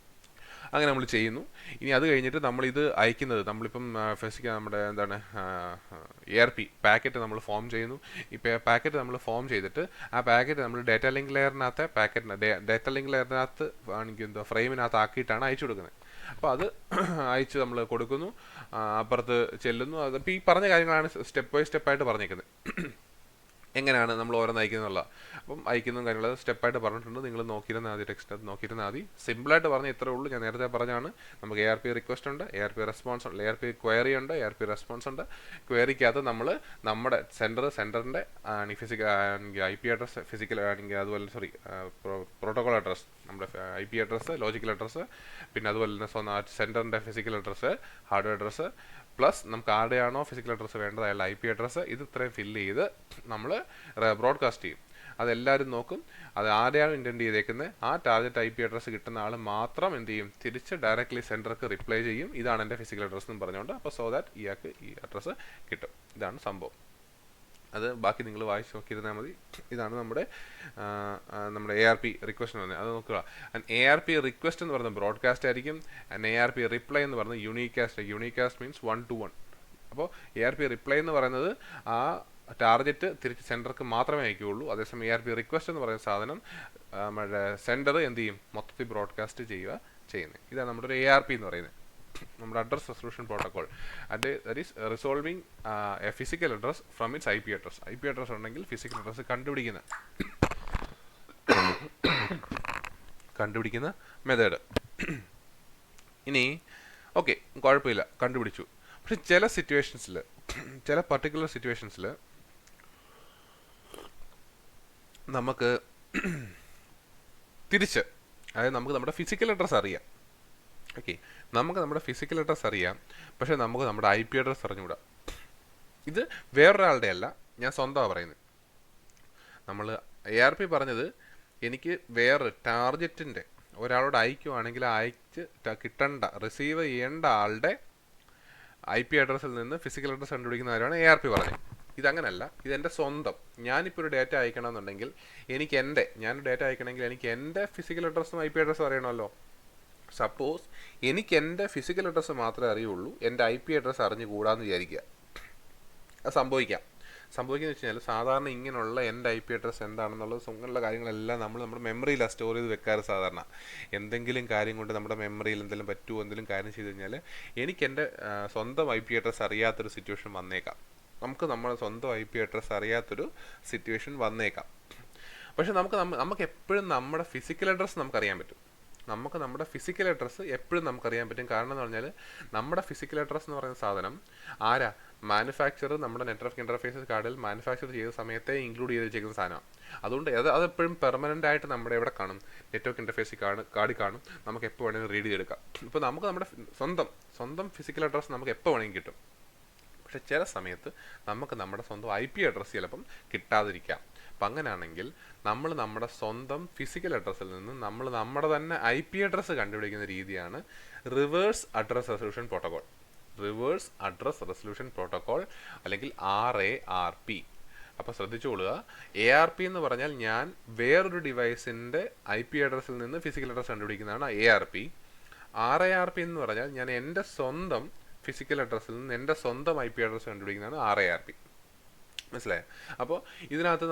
അങ്ങനെ നമ്മൾ ചെയ്യുന്നു. ഇനി അത് കഴിഞ്ഞിട്ട് നമ്മളിത് അയക്കുന്നത്, നമ്മളിപ്പം നമ്മുടെ എന്താണ് ARP പാക്കറ്റ് നമ്മൾ ഫോം ചെയ്യുന്നു. ഈ പാക്കറ്റ് നമ്മൾ ഫോം ചെയ്തിട്ട് ആ പാക്കറ്റ് നമ്മൾ ഡേറ്റ ലിങ്ക് ലെയറിനകത്ത് ഡേറ്റ ലിങ്ക് ലെയറിനകത്ത് ആണെങ്കിൽ ഫ്രെയിമിനകത്ത് ആക്കിയിട്ടാണ് അയച്ചു കൊടുക്കുന്നത്. അപ്പോൾ അത് അയച്ച് നമ്മൾ കൊടുക്കുന്നു, അപ്പുറത്ത് ചെല്ലുന്നു. അതിപ്പോൾ ഈ പറഞ്ഞ കാര്യങ്ങളാണ് സ്റ്റെപ്പ് ബൈ സ്റ്റെപ്പായിട്ട് പറഞ്ഞേക്കുന്നത്, എങ്ങനെയാണ് നമ്മൾ ഓരോന്ന് അയക്കുന്നുള്ള. അപ്പം അയക്കുന്ന കാര്യങ്ങൾ സ്റ്റെപ്പായിട്ട് പറഞ്ഞിട്ടുണ്ട്. നിങ്ങൾ നോക്കിയിരുന്ന ആദ്യം ടെക്സ്റ്റ് നോക്കിയിരുന്ന ആദ്യം സിമ്പിളായിട്ട് പറഞ്ഞ ഇത്രേ ഉള്ളൂ. ഞാൻ നേരത്തെ പറഞ്ഞാണ്, നമുക്ക് ARP റിക്വസ്റ്റ് ഉണ്ട്, ARP റെസ്പോൺസ് ഉണ്ട്, ARP ക്വയറി ഉണ്ട്, ARP റെസ്പോൺസ് ഉണ്ട്. ക്വയറിക്കകത്ത് നമ്മൾ നമ്മുടെ സെൻറ്ററിൻ്റെ ഫിസിക്കൽ IP അഡ്രസ്സ്, ഫിസിക്കൽ ആണെങ്കിൽ അതുപോലെ പ്രോട്ടോകോൾ അഡ്രസ്സ്, നമ്മുടെ IP അഡ്രസ്സ്, ലോജിക്കൽ അഡ്രസ്സ്, പിന്നെ അതുപോലെ തന്നെ സെൻറ്ററിൻ്റെ physical address, hardware address, plus നമുക്ക് ആരുടെയാണോ ഫിസിക്കൽ അഡ്രസ്സ് വേണ്ടത് അയാളുടെ IP അഡ്രസ്സ്, ഇത് ഇത്രയും ഫില്ല് ചെയ്ത് നമ്മൾ ബ്രോഡ്കാസ്റ്റ് ചെയ്യും. അതെല്ലാവരും നോക്കും. അത് ആരെയാണ് ഇൻറ്റൻഡ് ചെയ്തേക്കുന്നത്, ആ ടാർഗറ്റ് IP അഡ്രസ്സ് കിട്ടുന്ന ആൾ മാത്രം എന്ത് ചെയ്യും, തിരിച്ച് ഡയറക്റ്റ്ലി സെൻറ്റർക്ക് റിപ്ലൈ ചെയ്യും, ഇതാണ് എൻ്റെ ഫിസിക്കൽ അഡ്രസ്സ് എന്ന് പറഞ്ഞുകൊണ്ട്. അപ്പോൾ സോ ദാറ്റ് ഇയാൾക്ക് ഈ അഡ്രസ്സ് കിട്ടും. ഇതാണ് സംഭവം. അത് ബാക്കി നിങ്ങൾ വായിച്ച് നോക്കിയിരുന്നാൽ മതി. ഇതാണ് നമ്മുടെ ARP റിക്വസ്റ്റ് എന്ന് പറഞ്ഞാൽ. അത് നോക്കുക. ARP റിക്വസ്റ്റ് എന്ന് പറയുന്നത് ബ്രോഡ്കാസ്റ്റ് ആയിരിക്കും. ARP റിപ്ലൈ എന്ന് പറയുന്നത് യൂണികാസ്റ്റ് മീൻസ് 1 to 1. അപ്പോൾ ARP റിപ്ലൈ എന്ന് പറയുന്നത് ആ ടാർഗറ്റ് തിരിച്ച് സെൻറ്റർക്ക് മാത്രമേ അയക്കുകയുള്ളൂ. അതേസമയം ARP റിക്വസ്റ്റ് എന്ന് പറയുന്ന സാധനം നമ്മുടെ സെൻറ്റർ എന്ത് ചെയ്യും, മൊത്തത്തിൽ ബ്രോഡ്കാസ്റ്റ് ചെയ്യുന്നത്. ഇതാണ് നമ്മുടെ ഒരു ARP എന്ന് പറയുന്നത്, നമ്മുടെ address resolution protocol. That is resolving A physical address from it's IP address. IP address ഉണ്ടെങ്കിൽ ഫിസിക്കൽ അഡ്രസ് കണ്ടുപിടിക്കുന്ന മെത്തേഡ്. ഇനി ഓക്കെ, കുഴപ്പമില്ല, കണ്ടുപിടിച്ചു. പക്ഷെ ചില പർട്ടിക്കുലർ സിറ്റുവേഷൻസിൽ നമുക്ക് തിരിച്ച്, അതായത് നമുക്ക് നമ്മുടെ ഫിസിക്കൽ അഡ്രസ്സ് അറിയാം. ഓക്കെ, നമുക്ക് നമ്മുടെ ഫിസിക്കൽ അഡ്രസ്സ് അറിയാം, പക്ഷേ നമുക്ക് നമ്മുടെ IP അഡ്രസ്സ് അറിഞ്ഞുകൂടാ. ഇത് വേറൊരാളുടെ അല്ല, ഞാൻ സ്വന്തമാണ് പറയുന്നത്. നമ്മൾ ARP പറഞ്ഞത് എനിക്ക് വേറെ ടാർഗറ്റിൻ്റെ ഒരാളോട് അയക്കുവാണെങ്കിൽ അയച്ച് റിസീവ് ചെയ്യേണ്ട ആളുടെ IP അഡ്രസ്സിൽ നിന്ന് ഫിസിക്കൽ അഡ്രസ്സ് കണ്ടുപിടിക്കുന്ന കാര്യമാണ് ARP പറഞ്ഞത്. ഇതങ്ങനല്ല, ഇതെൻ്റെ സ്വന്തം. ഞാനിപ്പോൾ ഒരു ഡേറ്റ അയക്കണമെന്നുണ്ടെങ്കിൽ ഞാനൊരു ഡേറ്റ അയക്കണമെങ്കിൽ എനിക്ക് എൻ്റെ ഫിസിക്കൽ അഡ്രസ്സും IP അഡ്രസ്സും അറിയണമല്ലോ. സപ്പോസ് എനിക്ക് എൻ്റെ ഫിസിക്കൽ അഡ്രസ്സ് മാത്രമേ അറിയുള്ളൂ, എൻ്റെ IP അഡ്രസ്സ് അറിഞ്ഞുകൂടാന്ന് വിചാരിക്കുക. അത് സംഭവിക്കുന്നത് വെച്ച് കഴിഞ്ഞാൽ സാധാരണ ഇങ്ങനെയുള്ള എൻ്റെ IP അഡ്രസ്സ് എന്താണെന്നുള്ളത് അങ്ങനെയുള്ള കാര്യങ്ങളെല്ലാം നമ്മുടെ മെമ്മറിയിലാണ് സ്റ്റോർ ചെയ്ത് വെക്കാറ്. സാധാരണ എന്തെങ്കിലും കാര്യം കൊണ്ട് നമ്മുടെ മെമ്മറിയിൽ എന്തെങ്കിലും പറ്റുമോ, എന്തെങ്കിലും കാര്യം ചെയ്ത് കഴിഞ്ഞാൽ എനിക്ക് എൻ്റെ സ്വന്തം IP അഡ്രസ്സ് അറിയാത്തൊരു സിറ്റുവേഷൻ വന്നേക്കാം. നമ്മുടെ സ്വന്തം IP അഡ്രസ്സ് അറിയാത്തൊരു സിറ്റുവേഷൻ വന്നേക്കാം. പക്ഷെ നമുക്ക് എപ്പോഴും നമ്മുടെ ഫിസിക്കൽ അഡ്രസ്സ് നമുക്കറിയാൻ പറ്റും. നമ്മുടെ ഫിസിക്കൽ അഡ്രസ്സ് എപ്പോഴും നമുക്കറിയാൻ പറ്റും. കാരണം എന്ന് പറഞ്ഞാൽ നമ്മുടെ ഫിസിക്കൽ അഡ്രസ്സ് എന്ന് പറയുന്ന സാധനം മാനുഫാക്ചർ നമ്മുടെ നെറ്റ്വർക്ക് ഇൻ്റർഫേസസ് കാർഡിൽ മാനുഫാക്ചർ ചെയ്ത സമയത്തെ ഇൻക്ലൂഡ് ചെയ്ത് വെച്ചേക്കുന്ന സാധനമാണ്. അതുകൊണ്ട് അതെപ്പോഴും പെർമനൻ്റ് ആയിട്ട് നമ്മുടെ എവിടെ കാണും, നെറ്റ്വർക്ക് ഇൻ്റർഫേസിൽ കാർഡിൽ കാണും. നമുക്ക് എപ്പോൾ വേണമെങ്കിലും റീഡ് ചെയ്തെടുക്കാം. ഇപ്പോൾ നമുക്ക് നമ്മുടെ സ്വന്തം ഫിസിക്കൽ അഡ്രസ്സ് നമുക്ക് എപ്പോൾ വേണമെങ്കിൽ കിട്ടും. പക്ഷെ ചില സമയത്ത് നമുക്ക് നമ്മുടെ സ്വന്തം IP അഡ്രസ്സ് ചിലപ്പം കിട്ടാതിരിക്കാം. അപ്പം അങ്ങനെയാണെങ്കിൽ നമ്മൾ നമ്മുടെ സ്വന്തം ഫിസിക്കൽ അഡ്രസ്സിൽ നിന്ന് നമ്മുടെ തന്നെ IP അഡ്രസ്സ് കണ്ടുപിടിക്കുന്ന രീതിയാണ് റിവേഴ്സ് അഡ്രസ് റെസൊല്യൂഷൻ പ്രോട്ടോകോൾ അല്ലെങ്കിൽ RARP. അപ്പോൾ ശ്രദ്ധിച്ചുകൊള്ളുക, ARP എന്ന് പറഞ്ഞാൽ ഞാൻ വേറൊരു ഡിവൈസിൻ്റെ IP അഡ്രസ്സിൽ നിന്ന് ഫിസിക്കൽ അഡ്രസ്സ് കണ്ടുപിടിക്കുന്നതാണ് ARP. RARP എന്ന് പറഞ്ഞാൽ ഞാൻ എൻ്റെ സ്വന്തം ഫിസിക്കൽ അഡ്രസ്സിൽ നിന്ന് എൻ്റെ സ്വന്തം IP അഡ്രസ്സ് കണ്ടുപിടിക്കുന്നതാണ് RARP. മനസ്സിലായോ? അപ്പോൾ ഇതിനകത്തും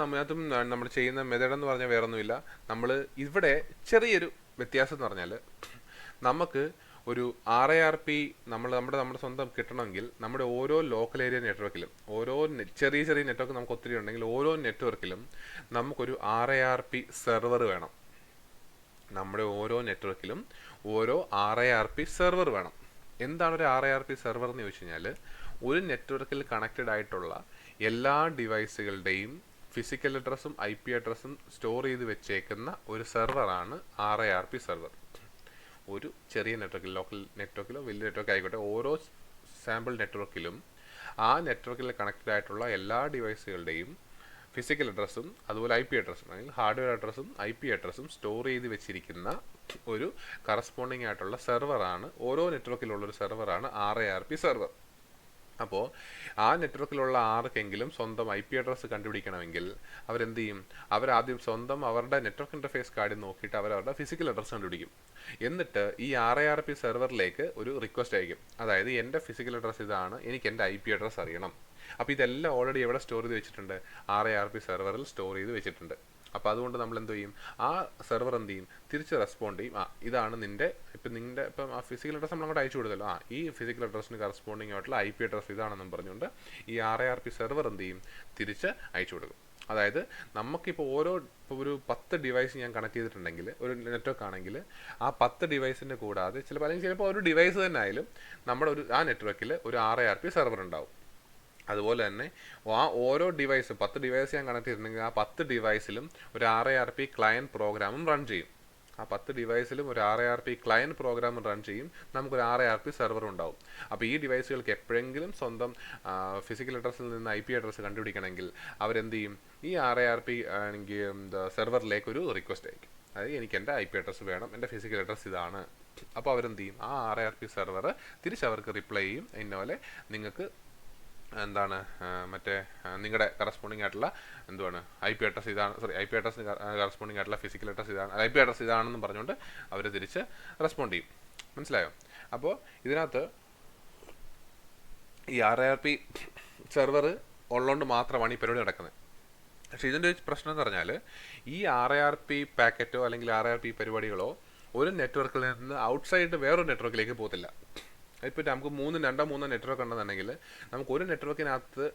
നമ്മൾ ചെയ്യുന്ന മെത്തേഡ് എന്ന് പറഞ്ഞാൽ വേറൊന്നുമില്ല. നമ്മൾ ഇവിടെ ചെറിയൊരു വ്യത്യാസം എന്ന് പറഞ്ഞാൽ നമുക്ക് ഒരു RARP നമ്മുടെ സ്വന്തം കിട്ടണമെങ്കിൽ നമ്മുടെ ഓരോ ലോക്കൽ ഏരിയ നെറ്റ്വർക്കിലും ഓരോ ചെറിയ ചെറിയ നെറ്റ്വർക്ക് നമുക്ക് ഒത്തിരി ഉണ്ടെങ്കിൽ ഓരോ നെറ്റ്വർക്കിലും നമുക്കൊരു RARP സെർവർ വേണം. നമ്മുടെ ഓരോ നെറ്റ്വർക്കിലും ഓരോ RARP സെർവർ വേണം. എന്താണ് ഒരു RARP സെർവർ എന്ന് ചോദിച്ചു കഴിഞ്ഞാൽ, ഒരു നെറ്റ്വർക്കിൽ കണക്റ്റഡ് ആയിട്ടുള്ള എല്ലാ ഡിവൈസുകളുടെയും ഫിസിക്കൽ അഡ്രസ്സും IP അഡ്രസ്സും സ്റ്റോർ ചെയ്ത് വെച്ചേക്കുന്ന ഒരു സെർവറാണ് RARP സെർവർ. ഒരു ചെറിയ നെറ്റ്വർക്കിൽ, ലോക്കൽ നെറ്റ്വർക്കിലോ വലിയ നെറ്റ്വർക്ക് ആയിക്കോട്ടെ, ഓരോ സാമ്പിൾ നെറ്റ്വർക്കിലും ആ നെറ്റ്വർക്കിൽ കണക്റ്റഡ് ആയിട്ടുള്ള എല്ലാ ഡിവൈസുകളുടെയും ഫിസിക്കൽ അഡ്രസ്സും അതുപോലെ IP അഡ്രസ്സും അല്ലെങ്കിൽ ഹാർഡ്വെയർ അഡ്രസ്സും IP അഡ്രസ്സും സ്റ്റോർ ചെയ്ത് വെച്ചിരിക്കുന്ന ഒരു കറസ്പോണ്ടിങ് ആയിട്ടുള്ള സെർവറാണ്, ഓരോ നെറ്റ്വർക്കിലുള്ള ഒരു സെർവറാണ് RARP സെർവർ. അപ്പോൾ ആ നെറ്റ്വർക്കിലുള്ള ആർക്കെങ്കിലും സ്വന്തം IP അഡ്രസ്സ് കണ്ടുപിടിക്കണമെങ്കിൽ അവരെന്ത് ചെയ്യും? അവരാദ്യം സ്വന്തം അവരുടെ നെറ്റ്വർക്ക് ഇൻ്റർഫേസ് കാർഡിൽ നോക്കിയിട്ട് അവരവരുടെ ഫിസിക്കൽ അഡ്രസ്സ് കണ്ടുപിടിക്കും. എന്നിട്ട് ഈ RARP സെർവറിലേക്ക് ഒരു റിക്വസ്റ്റ് അയക്കും. അതായത് എൻ്റെ ഫിസിക്കൽ അഡ്രസ്സ് ഇതാണ്, എനിക്ക് എൻ്റെ IP അഡ്രസ്സ് അറിയണം. അപ്പോൾ ഇതെല്ലാം ഓൾറെഡി എവിടെ സ്റ്റോർ ചെയ്ത് വെച്ചിട്ടുണ്ട്? RARP സെർവറിൽ സ്റ്റോർ ചെയ്ത് വെച്ചിട്ടുണ്ട്. അപ്പോൾ അതുകൊണ്ട് നമ്മൾ എന്ത് ചെയ്യും? ആ സെർവർ എന്ത് ചെയ്യും? തിരിച്ച് റെസ്പോണ്ട് ചെയ്യും. ഇതാണ് ഇപ്പം ആ ഫിസിക്കൽ അഡ്രസ്സ് നമ്മൾ അങ്ങോട്ട് അയച്ചു കൊടുത്തല്ലോ, ഈ ഫിസിക്കൽ അഡ്രസ്സിന് കറസ്പോണ്ടിങ് ആയിട്ടുള്ള IP അഡ്രസ്സ് ഇതാണെന്നും പറഞ്ഞുകൊണ്ട് ഈ RARP സെർവർ എന്ത് ചെയ്യും? തിരിച്ച് അയച്ചു കൊടുക്കും. അതായത് നമുക്കിപ്പോൾ ഇപ്പോൾ ഒരു 10 ഡിവൈസ് ഞാൻ കണക്ട് ചെയ്തിട്ടുണ്ടെങ്കിൽ, ഒരു നെറ്റ്വർക്ക് ആണെങ്കിൽ ആ 10 ഡിവൈസിൻ്റെ കൂടാതെ ചിലപ്പോൾ ഒരു ഡിവൈസ് തന്നെ ആയാലും നമ്മുടെ ആ നെറ്റ്വർക്കിൽ ഒരു RARP സെർവർ ഉണ്ടാവും. അതുപോലെ തന്നെ ആ ഓരോ 10 ഡിവൈസ് ഞാൻ കണക്ട് ചെയ്തിട്ടുണ്ടെങ്കിൽ ആ 10 ഡിവൈസിലും ഒരു RARP ക്ലയൻറ്റ് പ്രോഗ്രാമും റൺ ചെയ്യും. ആ 10 ഡിവൈസിലും ഒരു RARP ക്ലയൻറ്റ് പ്രോഗ്രാം റൺ ചെയ്യും. നമുക്കൊരു RARP സെർവർ ഉണ്ടാവും. അപ്പോൾ ഈ ഡിവൈസുകൾക്ക് എപ്പോഴെങ്കിലും സ്വന്തം ഫിസിക്കൽ അഡ്രസ്സിൽ നിന്ന് IP അഡ്രസ്സ് കണ്ടുപിടിക്കണമെങ്കിൽ അവരെന്ത് ചെയ്യും? ഈ RARP ആണെങ്കിൽ സെർവറിലേക്ക് ഒരു റിക്വസ്റ്റ് അയക്കും. അതായത് എനിക്ക് എൻ്റെ IP അഡ്രസ്സ് വേണം, എൻ്റെ ഫിസിക്കൽ അഡ്രസ്സ് ഇതാണ്. അപ്പോൾ അവരെന്ത് ചെയ്യും? ആ RARP സെർവർ തിരിച്ചവർക്ക് റിപ്ലൈ ചെയ്യും. ഇന്നപോലെ നിങ്ങൾക്ക് എന്താണ് മറ്റേ നിങ്ങളുടെ കറസ്പോണ്ടിങ് ആയിട്ടുള്ള എന്തുവാണ് IP അഡ്രസ്സ് ഇതാണ്, IP അഡ്രസ്സിന് കറസ്പോണ്ടിങ് ആയിട്ടുള്ള ഫിസിക്കൽ അഡ്രസ്സ് ഇതാണ്, IP അഡ്രസ്സ് ഇതാണെന്നും പറഞ്ഞുകൊണ്ട് അവർ തിരിച്ച് റെസ്പോണ്ട് ചെയ്യും. മനസ്സിലായോ? അപ്പോൾ ഇതിനകത്ത് ഈ RARP സെർവർ ഉള്ളതുകൊണ്ട് മാത്രമാണ് ഈ പരിപാടി നടക്കുന്നത്. പക്ഷേ ഇതിൻ്റെ ഒരു പ്രശ്നം എന്ന് പറഞ്ഞാൽ ഈ RARP പാക്കറ്റോ അല്ലെങ്കിൽ RARP പരിപാടികളോ ഒരു നെറ്റ്വർക്കിൽ നിന്ന് ഔട്ട്സൈഡ് വേറൊരു നെറ്റ്വർക്കിലേക്ക് പോകത്തില്ല. ഇപ്പോൾ നമുക്ക് 2-3 നെറ്റ്വർക്ക് ഉണ്ടെന്നുണ്ടെങ്കിൽ നമുക്ക് ഒരു നെറ്റ്വർക്കിനകത്ത്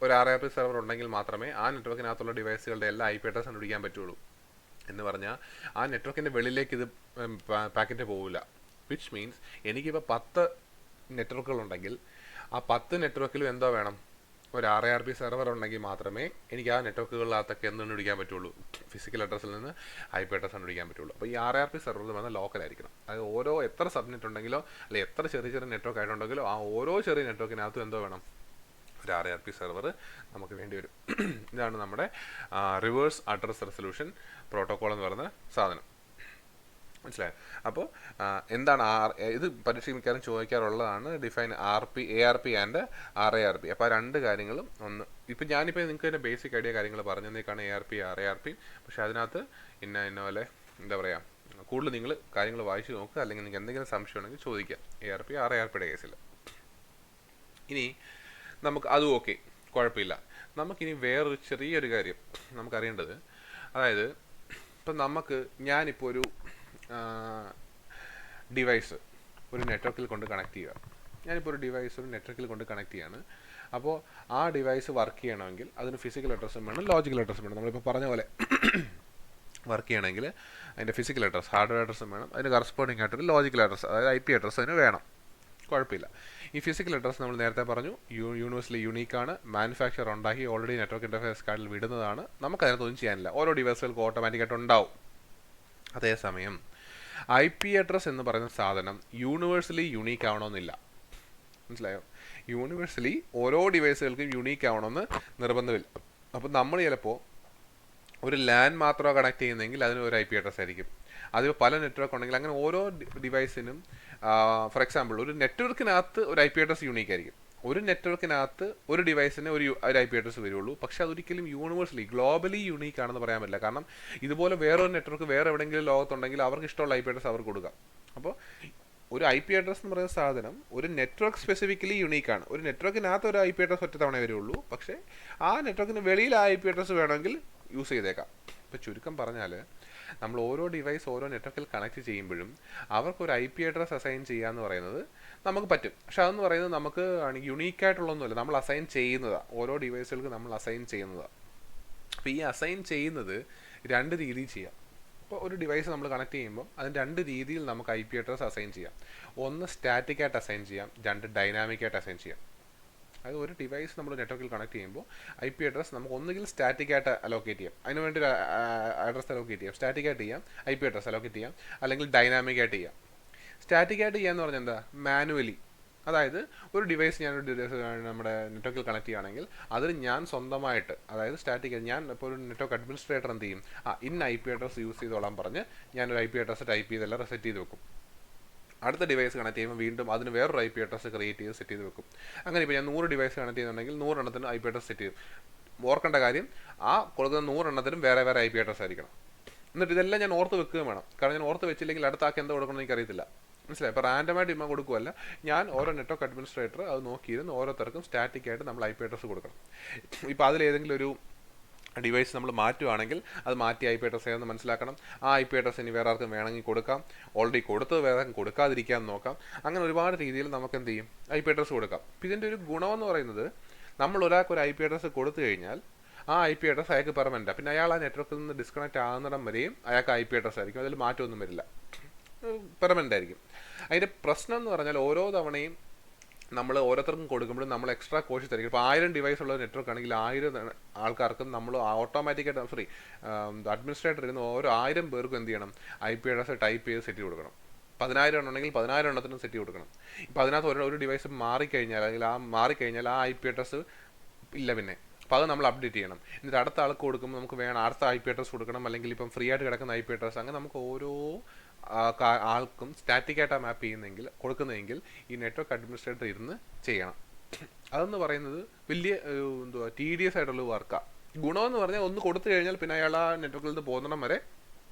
ഒരു RARP സെർവർ ഉണ്ടെങ്കിൽ മാത്രമേ ആ നെറ്റ്വർക്കിനകത്തുള്ള ഡിവൈസുകളുടെ എല്ലാ IP അഡ്രസ്സ് കണ്ടുപിടിക്കാൻ പറ്റുള്ളൂ. എന്ന് പറഞ്ഞാൽ ആ നെറ്റ്വർക്കിൻ്റെ വെളിയിലേക്ക് ഇത് പാക്കറ്റ് പോകില്ല. വിച്ച് മീൻസ് എനിക്കിപ്പോൾ 10 നെറ്റ്വർക്കുകളുണ്ടെങ്കിൽ ആ 10 നെറ്റ്വർക്കിലും എന്തോ വേണം? ഒരു RARP സെർവർ ഉണ്ടെങ്കിൽ മാത്രമേ എനിക്ക് ആ നെറ്റ്വർക്കുകളിനകത്തൊക്കെ എന്ത് കണ്ടുപിടിക്കാൻ പറ്റുള്ളൂ? ഫിസിക്കൽ അഡ്രസ്സിൽ നിന്ന് IP അഡ്രസ്സ് കണ്ടുപിടിക്കാൻ പറ്റുള്ളൂ. അപ്പോൾ ഈ RARP സെർവർ എന്ന് പറഞ്ഞാൽ ലോക്കലായിരിക്കണം. അതായത് എത്ര സബ്നെറ്റ് ഉണ്ടെങ്കിലോ അല്ലെങ്കിൽ എത്ര ചെറിയ ചെറിയ നെറ്റ്വർക്ക് ആയിട്ടുണ്ടെങ്കിലോ ആ ഓരോ ചെറിയ നെറ്റ്വർക്കിനകത്തും എന്തോ വേണം? ഒരു RARP സെർവർ നമുക്ക് വേണ്ടി വരും. ഇതാണ് നമ്മുടെ റിവേഴ്സ് അഡ്രസ് റെസൊല്യൂഷൻ പ്രോട്ടോക്കോൾ എന്ന് പറയുന്ന സാധനം. മനസ്സിലായോ? അപ്പോൾ എന്താണ് ഇത് പരീക്ഷ മിക്കവാറും ചോദിക്കാറുള്ളതാണ്. Define ARP and RARP. അപ്പോൾ ആ രണ്ട് കാര്യങ്ങളും ഇപ്പം ഞാനിപ്പോൾ നിങ്ങൾക്ക് തന്നെ ബേസിക് ഐഡിയ കാര്യങ്ങൾ പറഞ്ഞു തന്നേക്കാണ് ARP RARP. പക്ഷേ അതിനകത്ത് ഇന്ന പോലെ എന്താ പറയുക, കൂടുതൽ നിങ്ങൾ കാര്യങ്ങൾ വായിച്ച് നോക്കുക, അല്ലെങ്കിൽ നിങ്ങൾക്ക് എന്തെങ്കിലും സംശയം ഉണ്ടെങ്കിൽ ചോദിക്കാം ARP RARPയുടെ കേസിൽ. ഇനി നമുക്ക് അതും ഓക്കെ, കുഴപ്പമില്ല. നമുക്കിനി വേറൊരു ചെറിയൊരു കാര്യം നമുക്കറിയേണ്ടത്, അതായത് ഇപ്പം ഞാനിപ്പോൾ ഒരു ഡിവൈസ് ഒരു നെറ്റ്വർക്കിൽ കൊണ്ട് കണക്ട് ചെയ്യുക. ഞാനിപ്പോൾ ഒരു ഡിവൈസ് ഒരു നെറ്റ്വർക്കിൽ കൊണ്ട് കണക്ട് ചെയ്യാണ്. അപ്പോൾ ആ ഡിവൈസ് വർക്ക് ചെയ്യണമെങ്കിൽ അതിന് ഫിസിക്കൽ അഡ്രസ്സും വേണം, ലോജിക്കൽ അഡ്രസ്സും വേണം. നമ്മളിപ്പോൾ പറഞ്ഞ പോലെ വർക്ക് ചെയ്യണമെങ്കിൽ അതിൻ്റെ ഫിസിക്കൽ അഡ്രസ്സ്, ഹാർഡ്വെയർ അഡ്രസ്സും വേണം, അതിന് കറസ്പോണ്ടിങ് ആയിട്ടൊരു ലോജിക്കൽ അഡ്രസ്സ്, അതായത് IP അഡ്രസ്സ് അതിന് വേണം. കുഴപ്പമില്ല. ഈ ഫിസിക്കൽ അഡ്രസ്സ് നമ്മൾ നേരത്തെ പറഞ്ഞു യൂണിവേഴ്സലി യുണീക്കാണ്. മാനുഫാക്ചർ ഉണ്ടാക്കി ഓൾറെഡി നെറ്റ്വർക്ക് ഇൻ്റർഫേസ് കാർഡിൽ വിടുന്നതാണ്. നമുക്കതിനകത്തൊന്നും ചെയ്യാനില്ല. ഓരോ ഡിവൈസുകൾക്ക് ഓട്ടോമാറ്റിക്കായിട്ട് ഉണ്ടാവും. അതേസമയം IP അഡ്രസ്സ് എന്ന് പറയുന്ന സാധനം യൂണിവേഴ്സലി യുണീക്ക് ആവണമെന്നില്ല. മനസ്സിലായോ? യൂണിവേഴ്സലി ഓരോ ഡിവൈസുകൾക്കും യുണീക്ക് ആവണമെന്ന് നിർബന്ധമില്ല. അപ്പോൾ നമ്മൾ ചിലപ്പോൾ ഒരു LAN മാത്രമോ കണക്ട് ചെയ്യുന്നതെങ്കിൽ അതിന് ഒരു IP അഡ്രസ്സ് ആയിരിക്കും. അതിപ്പോൾ പല നെറ്റ്വർക്ക് ഉണ്ടെങ്കിൽ അങ്ങനെ ഓരോ ഡിവൈസിനും ഫോർ എക്സാമ്പിൾ ഒരു നെറ്റ്വർക്കിനകത്ത് ഒരു IP അഡ്രസ്സ് യുണീക്ക് ആയിരിക്കും. ഒരു നെറ്റ്വർക്കിനകത്ത് ഒരു ഡിവൈസിന് ഒരു IP അഡ്രസ്സ് വരുള്ളൂ. പക്ഷേ അതൊരിക്കലും യൂണിവേഴ്സലി ഗ്ലോബലി യുണീക്ക് ആണെന്ന് പറയാൻ പറ്റില്ല. കാരണം ഇതുപോലെ വേറൊരു നെറ്റ്വർക്ക് വേറെ എവിടെയെങ്കിലും ലോകത്തുണ്ടെങ്കിൽ അവർക്ക് ഇഷ്ടമുള്ള IP അഡ്രസ്സ് അവർക്ക് കൊടുക്കാം. അപ്പോൾ ഒരു ഐ പി അഡ്രസ് എന്ന് പറയുന്ന സാധനം ഒരു നെറ്റ്വർക്ക് സ്പെസിഫിക്കലി യുണീക്കാണ്. ഒരു നെറ്റ്വർക്കിനകത്ത് ഒരു ഐ പി അഡ്രസ് ഒറ്റ തവണ വരുള്ളൂ, പക്ഷേ ആ നെറ്റ്വർക്കിന് വെളിയിൽ ആ ഐ പി അഡ്രസ് വേണമെങ്കിൽ യൂസ് ചെയ്തേക്കാം. ഇപ്പോൾ ചുരുക്കം പറഞ്ഞാൽ നമ്മൾ ഓരോ ഡിവൈസ് ഓരോ നെറ്റ്വർക്കിൽ കണക്ട് ചെയ്യുമ്പോഴും അവർക്കൊരു ഐ പി അഡ്രസ് അസൈൻ ചെയ്യുക എന്ന് പറയുന്നത് നമുക്ക് പറ്റും. പക്ഷെ അതെന്ന് പറയുന്നത് നമുക്ക് യുണീക്കായിട്ടുള്ളൊന്നുമല്ല, നമ്മൾ അസൈൻ ചെയ്യുന്നതാണ്. ഓരോ ഡിവൈസുകൾക്ക് നമ്മൾ അസൈൻ ചെയ്യുന്നതാണ്. അപ്പോൾ ഈ അസൈൻ ചെയ്യുന്നത് രണ്ട് രീതിയിൽ ചെയ്യാം. ഇപ്പോൾ ഒരു ഡിവൈസ് നമ്മൾ കണക്ട് ചെയ്യുമ്പോൾ അതിന് രണ്ട് രീതിയിൽ നമുക്ക് ഐ പി അഡ്രസ് അസൈൻ ചെയ്യാം. ഒന്ന് സ്റ്റാറ്റിക് ആയിട്ട് അസൈൻ ചെയ്യാം, രണ്ട് ഡൈനാമിക് ആയിട്ട് അസൈൻ ചെയ്യാം. അതായത് ഒരു ഡിവൈസ് നമ്മൾ നെറ്റ്വർക്കിൽ കണക്ട് ചെയ്യുമ്പോൾ ഐ പി അഡ്രസ് നമുക്ക് ഒന്നുകിൽ സ്റ്റാറ്റിക് ആയിട്ട് അലോക്കേറ്റ് ചെയ്യാം, അതിന് വേണ്ടി ഒരു അഡ്രസ് അലോക്കേറ്റ് ചെയ്യാം, സ്റ്റാറ്റിക് ആയിട്ട് ചെയ്യാം, ഐ പി അഡ്രസ് അലോക്കേറ്റ് ചെയ്യാം, അല്ലെങ്കിൽ ഡൈനാമിക് ആയിട്ട് ചെയ്യാം. സ്റ്റാറ്റിക് ആയിട്ട് ചെയ്യാന്ന് പറഞ്ഞാൽ എന്താ, മാനുവലി. അതായത് ഒരു ഡിവൈസ് ഞാനൊരു ഡിവൈസ് നമ്മുടെ നെറ്റ്വർക്കിൽ കണക്ട് ചെയ്യുകയാണെങ്കിൽ അതിന് ഞാൻ സ്വന്തമായിട്ട്, അതായത് സ്റ്റാറ്റിക്, ഞാൻ ഇപ്പോൾ ഒരു നെറ്റ്വർക്ക് അഡ്മിനിസ്ട്രേറ്റർ എന്ത് ചെയ്യും, ഇന്ന ഐ പി അഡ്രസ് യൂസ് ചെയ്തോളാൻ പറഞ്ഞ് ഞാനൊരു ഐ പി അഡ്രസ് ടൈപ്പ് ചെയ്തെല്ലാം സെറ്റ് ചെയ്ത് വെക്കും. അടുത്ത ഡിവൈസ് കണക്ട് ചെയ്യുമ്പോൾ വീണ്ടും അതിന് വേറൊരു ഐ പി അഡ്രസ് ക്രിയേറ്റ് ചെയ്ത് സെറ്റ് ചെയ്ത് വെക്കും. അങ്ങനെ ഇപ്പോൾ ഞാൻ 100 ഡിവൈസ് കണക്ട് ചെയ്യുന്നുണ്ടെങ്കിൽ 100 എണ്ണത്തിന് ഐ പി അഡ്രസ് സെറ്റ് ചെയ്യും. ഓർക്കേണ്ട കാര്യം, ആ കൊടുക്കുന്ന 100 എണ്ണത്തിനും വേറെ വേറെ ഐ പി അഡ്രസ് ആയിരിക്കണം. എന്നിട്ട് ഇതെല്ലാം ഞാൻ ഓർത്ത് വെക്കുകയും വേണം. കാരണം ഞാൻ ഓർത്ത് വെച്ചില്ലെങ്കിൽ അടുത്ത ആൾക്ക് എന്താ കൊടുക്കണമെന്ന് എനിക്കറിയത്തില്ല. മനസ്സിലായി? ഇപ്പോൾ റാൻഡമായിട്ട് ഇമ്മ കൊടുക്കുമല്ല, ഞാൻ ഓരോ നെറ്റ്വർക്ക് അഡ്മിനിസ്ട്രേറ്റർ അത് നോക്കിയിരുന്ന് ഓരോരുത്തർക്കും സ്റ്റാറ്റിക് ആയിട്ട് നമ്മൾ ഐ പി അഡ്രസ് കൊടുക്കണം. ഇപ്പോൾ അതിലേതെങ്കിലും ഒരു ഡിവൈസ് നമ്മൾ മാറ്റുവാണെങ്കിൽ അത് മാറ്റി ഐ പി അഡ്രസ് ഏതെന്ന് മനസ്സിലാക്കണം. ആ ഐ പി അഡ്രസ് ഇനി വേറെ ആർക്കും വേണമെങ്കിൽ കൊടുക്കാം, ഓൾറെഡി കൊടുത്തത് വേറെ ആർക്കും കൊടുക്കാതിരിക്കാൻ നോക്കാം. അങ്ങനെ ഒരുപാട് രീതിയിൽ നമുക്ക് എന്ത് ചെയ്യും, ഐ പി അഡ്രസ് കൊടുക്കാം. അപ്പോൾ ഇതിൻ്റെ ഒരു ഗുണമെന്ന് പറയുന്നത്, നമ്മൾ ഒരാൾക്ക് ഒരു ഐ പി അഡ്രസ് കൊടുത്തു കഴിഞ്ഞാൽ ആ ഐ പി അഡ്രസ് അയാൾക്ക് പെർമനൻ്റ്. പിന്നെ അയാൾ ആ നെറ്റ്വർക്കിൽ നിന്ന് ഡിസ്കണക്ട് ആകുന്നിടം വരെയും അയാൾക്ക് ഐ പി അഡ്രസ് ആയിരിക്കും, അതിൽ മാറ്റമൊന്നും വരില്ല, പെർമനൻ്റ് ആയിരിക്കും. അതിൻ്റെ പ്രശ്നം എന്ന് പറഞ്ഞാൽ ഓരോ തവണയും നമ്മൾ ഓരോരുത്തർക്കും കൊടുക്കുമ്പോഴും നമ്മൾ എക്സ്ട്രാ കോഷ്യസ് ആയിരിക്കും. ഇപ്പോൾ 1000 ഡിവൈസ് ഉള്ള നെറ്റ്വർക്ക് ആണെങ്കിൽ 1000 ആൾക്കാർക്കും നമ്മൾ ഓട്ടോമാറ്റിക്കായിട്ട് അഡ്മിനിസ്ട്രേറ്റർ ഇരുന്ന് ഓരോ 1000 പേർക്കും എന്ത് ചെയ്യണം, ഐ പി അഡ്രസ് ടൈപ്പ് ചെയ്ത് സെറ്റ് കൊടുക്കണം. 10,000 ഉണ്ടെങ്കിൽ 10,000 എണ്ണത്തിനും സെറ്റ് കൊടുക്കണം. ഇപ്പോൾ അതിനകത്ത് ഒരു ഡിവൈസ് മാറിക്കഴിഞ്ഞാൽ അല്ലെങ്കിൽ ആ ഐ പി അഡ്രസ് ഇല്ല പിന്നെ. അപ്പോൾ അത് നമ്മൾ അപ്ഡേറ്റ് ചെയ്യണം. എന്നിട്ട് അടുത്ത ആൾക്ക് കൊടുക്കുമ്പോൾ നമുക്ക് വേണം അടുത്ത ഐ പി അഡ്രസ് കൊടുക്കണം, അല്ലെങ്കിൽ ഇപ്പം ഫ്രീ ആയിട്ട് കിടക്കുന്ന ഐ പി അഡ്രസ്. അങ്ങനെ നമുക്ക് ഓരോ ആൾക്കും സ്റ്റാറ്റിക് ആയിട്ടാണ് മാപ്പ് കൊടുക്കുന്നതെങ്കിൽ ഈ നെറ്റ്വർക്ക് അഡ്മിനിസ്ട്രേറ്റർ ഇരുന്ന് ചെയ്യണം. അതെന്ന് പറയുന്നത് വലിയ TDS ആയിട്ടുള്ള വർക്കാണ്. ഗുണമെന്ന് പറഞ്ഞാൽ ഒന്ന് കൊടുത്തു കഴിഞ്ഞാൽ പിന്നെ അയാൾ ആ നെറ്റ്വർക്കിൽ നിന്ന് പോകുന്നിടം വരെ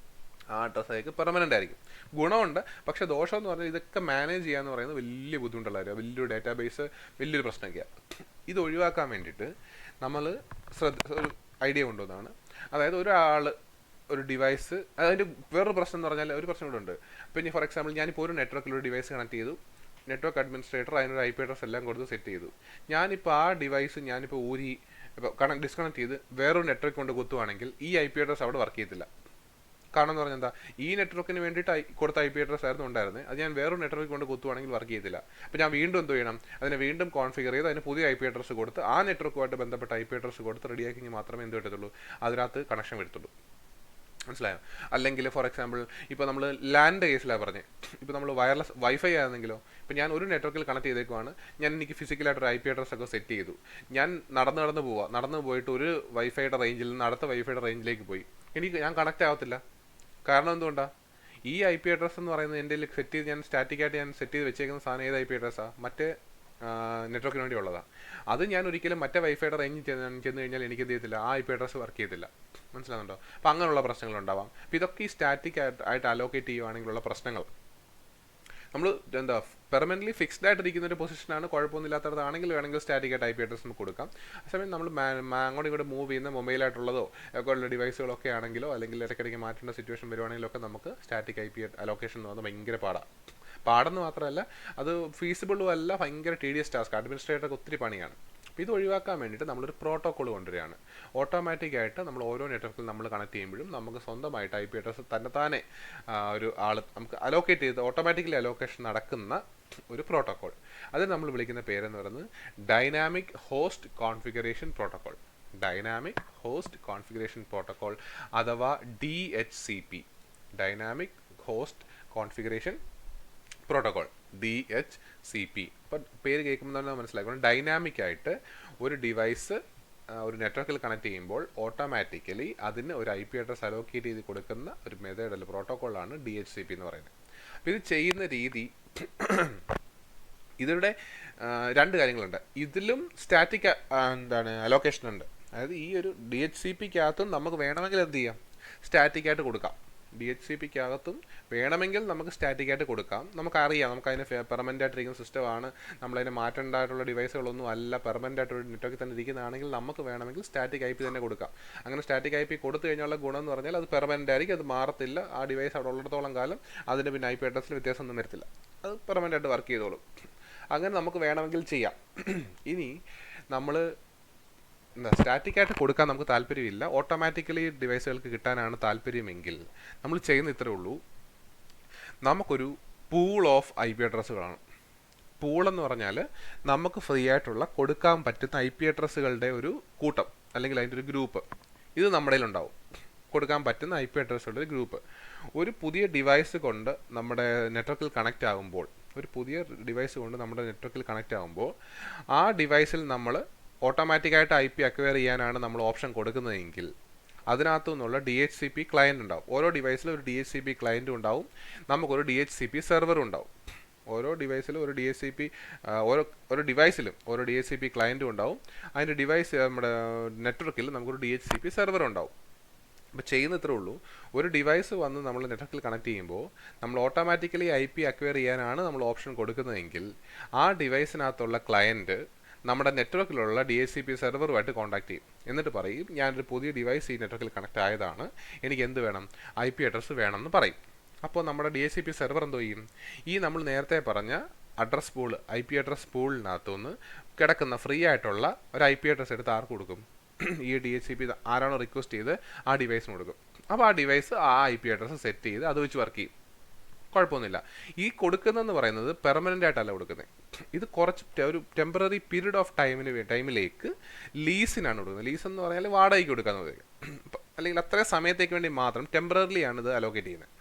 ആ അഡ്രസ് അയക്ക് പെർമനൻ്റ് ആയിരിക്കും. ഗുണമുണ്ട്, പക്ഷേ ദോഷം എന്ന് പറഞ്ഞാൽ ഇതൊക്കെ മാനേജ് ചെയ്യാന്ന് പറയുന്നത് വലിയ ബുദ്ധിമുട്ടുള്ള കാര്യമാണ്. വലിയൊരു ഡാറ്റാബേസ് വലിയൊരു പ്രശ്നമൊക്കെയാണ്. ഇത് ഒഴിവാക്കാൻ വേണ്ടിയിട്ട് നമ്മൾ ഒരു ഐഡിയ കൊണ്ടുവന്നതാണ്. അതായത് ഒരാൾ ഒരു ഡിവൈസ്, അതിൻ്റെ വേറൊരു പ്രശ്നം എന്ന് പറഞ്ഞാൽ ഒരു പ്രശ്നം കൂടെ ഉണ്ട്. പിന്നെ ഫോർ എക്സാമ്പിൾ ഞാനിപ്പോൾ ഒരു നെറ്റ്വർക്കിൽ ഒരു ഡിവൈസ് കണക്ട് ചെയ്തു, നെറ്റ്വർക്ക് അഡ്മിനിസ്ട്രേറ്റർ അതിനൊരു ഐ പി അഡ്രസ് എല്ലാം കൊടുത്ത് സെറ്റ് ചെയ്തു. ഞാനിപ്പോൾ ആ ഡിവൈസ് ഊരി ഇപ്പോൾ ഡിസ്കണക്ട് ചെയ്ത് വേറൊരു നെറ്റ്വർക്ക് കൊണ്ട് കുത്തുവാണെങ്കിൽ ഈ ഐ പി അഡ്രസ് അവിടെ വർക്ക് ചെയ്യത്തില്ല. കാരണം എന്ന് പറഞ്ഞാൽ എന്താ, ഈ നെറ്റ്വർക്കിന് വേണ്ടിയിട്ട് കൊടുത്ത ഐ പി അഡ്രസ് ആയിരുന്നു ഉണ്ടായിരുന്നത്, അത് ഞാൻ വേറൊരു നെറ്റ്വർക്ക് കൊണ്ട് കുത്തുവാണെങ്കിൽ വർക്ക് ചെയ്യത്തില്ല. അപ്പോൾ ഞാൻ വീണ്ടും എന്ത് ചെയ്യണം, അതിനെ വീണ്ടും കോൺഫിഗർ ചെയ്ത് അതിന് പുതിയ ഐ പി അഡ്രസ് കൊടുത്ത് ആ നെറ്റ്വർക്കുമായിട്ട് ബന്ധപ്പെട്ട ഐ പി അഡ്രസ് കൊടുത്ത് റെഡിയാക്കി മാത്രമേ എന്ത് പറ്റത്തുള്ളൂ, അതിനകത്ത് കണക്ഷൻ വരത്തുള്ളൂ. മനസ്സിലായോ? അല്ലെങ്കിൽ ഫോർ എക്സാമ്പിൾ ഇപ്പോൾ നമ്മൾ ലാൻഡ് കേസിലാണ് പറഞ്ഞത്. ഇപ്പോൾ നമ്മൾ വയർലെസ് വൈഫൈ ആണെങ്കിലോ, ഇപ്പോൾ ഞാൻ ഒരു നെറ്റ്വർക്കിൽ കണക്ട് ചെയ്തേക്കുവാണ്, എനിക്ക് ഫിസിക്കലായിട്ടൊരു ഐ പി അഡ്രസ് ഒക്കെ സെറ്റ് ചെയ്തു, ഞാൻ നടന്നു പോയിട്ട് ഒരു വൈഫൈയുടെ റേഞ്ചിൽ നിന്ന് അടുത്ത വൈഫൈയുടെ റേഞ്ചിലേക്ക് പോയി, ഞാൻ കണക്റ്റ് ആവത്തില്ല. കാരണം എന്തുകൊണ്ടാണ്, ഈ ഐ പി അഡ്രസ് എന്ന് പറയുന്നത് എൻ്റെ സെറ്റ് ചെയ്ത് ഞാൻ സ്റ്റാറ്റിക്കായിട്ട് ഞാൻ സെറ്റ് ചെയ്ത് വെച്ചേക്കുന്ന സാധനം ഏത് ഐ പി അഡ്രസ്സാണ്, മറ്റേ നെറ്റ്വർക്കിന് വേണ്ടി ഉള്ളതാണ്. അത് ഞാൻ ഒരിക്കലും മറ്റേ വൈഫൈയുടെ റേഞ്ചിൽ ചെന്ന് കഴിഞ്ഞാൽ എനിക്ക് എന്ത് ചെയ്യത്തില്ല, ആ ഐ പി അഡ്രസ് വർക്ക് ചെയ്യത്തില്ല. മനസ്സിലാകുന്നുണ്ടോ? അപ്പോൾ അങ്ങനെയുള്ള പ്രശ്നങ്ങളുണ്ടാവാം. അപ്പോൾ ഇതൊക്കെ ഈ സ്റ്റാറ്റിക് ആയിട്ട് അലോക്കേറ്റ് ചെയ്യുവാണെങ്കിലുള്ള പ്രശ്നങ്ങൾ. നമ്മൾ പെർമനൻ്റ്ലി ഫിക്സ്ഡ് ആയിട്ടിരിക്കുന്ന ഒരു പൊസിഷനാണ്, കുഴപ്പമൊന്നുമില്ലാത്തതാണെങ്കിൽ വേണമെങ്കിൽ സ്റ്റാറ്റിക് ആയിട്ട് ഐ പി അഡ്രസ് നമുക്ക് കൊടുക്കാം. അതേസമയം നമ്മൾ അങ്ങോട്ട് ഇങ്ങോട്ട് മൂവ് ചെയ്യുന്ന മൊബൈലായിട്ടുള്ളതോ ഒക്കെ ഉള്ള ഡിവൈസുകളൊക്കെ ആണെങ്കിലോ, അല്ലെങ്കിൽ ഇടയ്ക്കിടയ്ക്ക് മാറ്റേണ്ട സിറ്റുവേഷൻ വരുവാണെങ്കിലൊക്കെ നമുക്ക് സ്റ്റാറ്റിക് ഐ പി അലോക്കേഷൻ എന്ന് പറഞ്ഞാൽ ഭയങ്കര പാടെന്ന് മാത്രമല്ല, അത് ഫീസിബിളും അല്ല, ഭയങ്കര TDS ടാസ്ക്, അഡ്മിനിസ്ട്രേറ്റർക്ക് ഒത്തിരി പണിയാണ്. അപ്പോൾ ഇത് ഒഴിവാക്കാൻ വേണ്ടിയിട്ട് നമ്മളൊരു പ്രോട്ടോക്കോൾ കൊണ്ടുവരികയാണ്. ഓട്ടോമാറ്റിക്കായിട്ട് നമ്മൾ ഓരോ നെറ്റ്വർക്കിൽ നമ്മൾ കണക്ട് ചെയ്യുമ്പോഴും നമുക്ക് സ്വന്തമായിട്ട് ഐ പി അഡ്രസ് തന്നെത്താനെ ഒരു ആൾ നമുക്ക് അലോക്കേറ്റ് ചെയ്ത് ഓട്ടോമാറ്റിക്കലി അലോക്കേഷൻ നടക്കുന്ന ഒരു പ്രോട്ടോക്കോൾ. അതിന് നമ്മൾ വിളിക്കുന്ന പേരെന്ന് പറയുന്നത് dynamic host configuration protocol. Dynamic host configuration protocol അഥവാ DHCP, dynamic host configuration protocol, DHCP. അപ്പം പേര് കേൾക്കുമ്പോൾ തന്നെ മനസ്സിലാക്കണം, ഡൈനാമിക് ആയിട്ട് ഒരു ഡിവൈസ് ഒരു നെറ്റ്വർക്കിൽ കണക്ട് ചെയ്യുമ്പോൾ ഓട്ടോമാറ്റിക്കലി അതിന് ഒരു ഐ പി അഡ്രസ് അലോക്കേറ്റ് ചെയ്ത് കൊടുക്കുന്ന ഒരു മെത്തേഡ് അല്ല പ്രോട്ടോക്കോളാണ് DHCP എന്ന് പറയുന്നത്. അപ്പോൾ ഇത് ചെയ്യുന്ന രീതി, ഇതിവിടെ രണ്ട് കാര്യങ്ങളുണ്ട്. ഇതിലും സ്റ്റാറ്റിക് അലോക്കേഷൻ ഉണ്ട്. അതായത് ഈ ഒരു DHCPക്കകത്തും നമുക്ക് വേണമെങ്കിൽ എന്ത് ചെയ്യാം, സ്റ്റാറ്റിക് ആയിട്ട് കൊടുക്കാം. DHCPക്കകത്തും വേണമെങ്കിൽ നമുക്ക് സ്റ്റാറ്റിക്കായിട്ട് കൊടുക്കാം. നമുക്കറിയാം, നമുക്കതിന് പെർമനൻ്റ് ആയിട്ടിരിക്കുന്ന സിസ്റ്റമാണ്, നമ്മളതിനെ മാറ്റേണ്ടതായിട്ടുള്ള ഡിവൈസുകളൊന്നും അല്ല, പെർമനൻ്റ് ആയിട്ട് ഒരു നെറ്റ്വർക്കിൽ തന്നെ ഇരിക്കുന്നതാണെങ്കിൽ നമുക്ക് വേണമെങ്കിൽ സ്റ്റാറ്റിക് IP തന്നെ കൊടുക്കാം. അങ്ങനെ സ്റ്റാറ്റിക് IP കൊടുത്തു കഴിഞ്ഞുള്ള ഗുണം എന്ന് പറഞ്ഞാൽ അത് പെർമനൻ്റ് ആയിരിക്കും, അത് മാറത്തില്ല. ആ ഡിവൈസ് അവിടെ ഉള്ളിടത്തോളം കാലം അതിന് പിന്നെ IP അഡ്രസ്സിൽ വ്യത്യാസമൊന്നും വരത്തില്ല, അത് പെർമനൻ്റ് ആയിട്ട് വർക്ക് ചെയ്തോളും. അങ്ങനെ നമുക്ക് വേണമെങ്കിൽ ചെയ്യാം. ഇനി നമ്മൾ സ്റ്റാറ്റിക്കായിട്ട് കൊടുക്കാൻ നമുക്ക് താല്പര്യമില്ല, ഓട്ടോമാറ്റിക്കലി ഡിവൈസുകൾക്ക് കിട്ടാനാണ് താല്പര്യമെങ്കിൽ നമ്മൾ ചെയ്യുന്ന ഇത്രേ ഉള്ളൂ. നമുക്കൊരു പൂൾ ഓഫ് IP അഡ്രസ്സുകളാണ്. പൂളെന്ന് പറഞ്ഞാൽ നമുക്ക് ഫ്രീ ആയിട്ടുള്ള കൊടുക്കാൻ പറ്റുന്ന IP അഡ്രസ്സുകളുടെ ഒരു കൂട്ടം, അല്ലെങ്കിൽ അതിൻ്റെ ഒരു ഗ്രൂപ്പ്. ഇത് നമ്മുടെ കയ്യിലുണ്ടാവും, കൊടുക്കാൻ പറ്റുന്ന IP അഡ്രസ്സുകളുടെ ഒരു ഗ്രൂപ്പ്. ഒരു പുതിയ ഡിവൈസ് കൊണ്ട് നമ്മുടെ നെറ്റ്വർക്കിൽ കണക്റ്റ് ആകുമ്പോൾ ആ ഡിവൈസിൽ നമ്മൾ ഓട്ടോമാറ്റിക്കായിട്ട് IP അക്വയർ ചെയ്യാനാണ് നമ്മൾ ഓപ്ഷൻ കൊടുക്കുന്നതെങ്കിൽ അതിനകത്തു നിന്നുള്ള DHCP ക്ലയൻറ്റ് ഉണ്ടാവും. ഓരോ ഡിവൈസിലും ഒരു DHCP ക്ലയൻറ്റും ഉണ്ടാവും, നമുക്കൊരു DHCP സെർവറും ഉണ്ടാവും. ഓരോ ഡിവൈസിലും ഒരു DHCP ക്ലയൻറ്റും ഉണ്ടാവും. അതിൻ്റെ നമ്മുടെ നെറ്റ്വർക്കിൽ നമുക്കൊരു DHCP സെർവർ ഉണ്ടാവും. അപ്പോൾ ചെയ്യുന്ന ഇത്രേ ഉള്ളൂ, ഒരു ഡിവൈസ് വന്ന് നമ്മൾ നെറ്റ്വർക്കിൽ കണക്ട് ചെയ്യുമ്പോൾ നമ്മൾ ഓട്ടോമാറ്റിക്കലി IP അക്വയർ ചെയ്യാനാണ് നമ്മൾ ഓപ്ഷൻ കൊടുക്കുന്നതെങ്കിൽ ആ ഡിവൈസിനകത്തുള്ള ക്ലയൻറ്റ് നമ്മുടെ നെറ്റ്വർക്കിലുള്ള DHCP സെർവറുമായിട്ട് കോൺടാക്ട് ചെയ്യും. എന്നിട്ട് പറയും, ഞാനൊരു പുതിയ ഡിവൈസ് ഈ നെറ്റ്വർക്കിൽ കണക്ട് ആയതാണ്, എനിക്ക് എന്ത് വേണം, IP അഡ്രസ്സ് വേണമെന്ന് പറയും. അപ്പോൾ നമ്മുടെ DHCP സെർവർ എന്തോ ചെയ്യും, ഈ നമ്മൾ നേരത്തെ പറഞ്ഞ അഡ്രസ് പൂൾ, IP അഡ്രസ് പൂളിനകത്തുനിന്ന് കിടക്കുന്ന ഫ്രീ ആയിട്ടുള്ള ഒരു IP അഡ്രസ്സ് എടുത്ത് ആർക്ക് കൊടുക്കും, ഈ DHCP ആരാണോ റിക്വസ്റ്റ് ചെയ്ത് ആ ഡിവൈസിന് കൊടുക്കും. അപ്പോൾ ആ ഡിവൈസ് ആ IP അഡ്രസ്സ് സെറ്റ് ചെയ്ത് അത് വെച്ച് വർക്ക് ചെയ്യും, കുഴപ്പമൊന്നുമില്ല. ഈ കൊടുക്കുന്നതെന്ന് പറയുന്നത് പെർമനൻ്റ് ആയിട്ടല്ല കൊടുക്കുന്നത്, ഇത് കുറച്ച് ഒരു ടെമ്പററി പീരീഡ് ഓഫ് ടൈമിലേക്ക് ലീസിനാണ് കൊടുക്കുന്നത്. ലീസ് എന്ന് പറഞ്ഞാൽ വാടകയ്ക്ക് കൊടുക്കാന്ന് പറയും, അല്ലെങ്കിൽ അത്രയും സമയത്തേക്ക് വേണ്ടി മാത്രം ടെമ്പററിലി ആണ് ഇത് അലോക്കേറ്റ് ചെയ്യുന്നത്.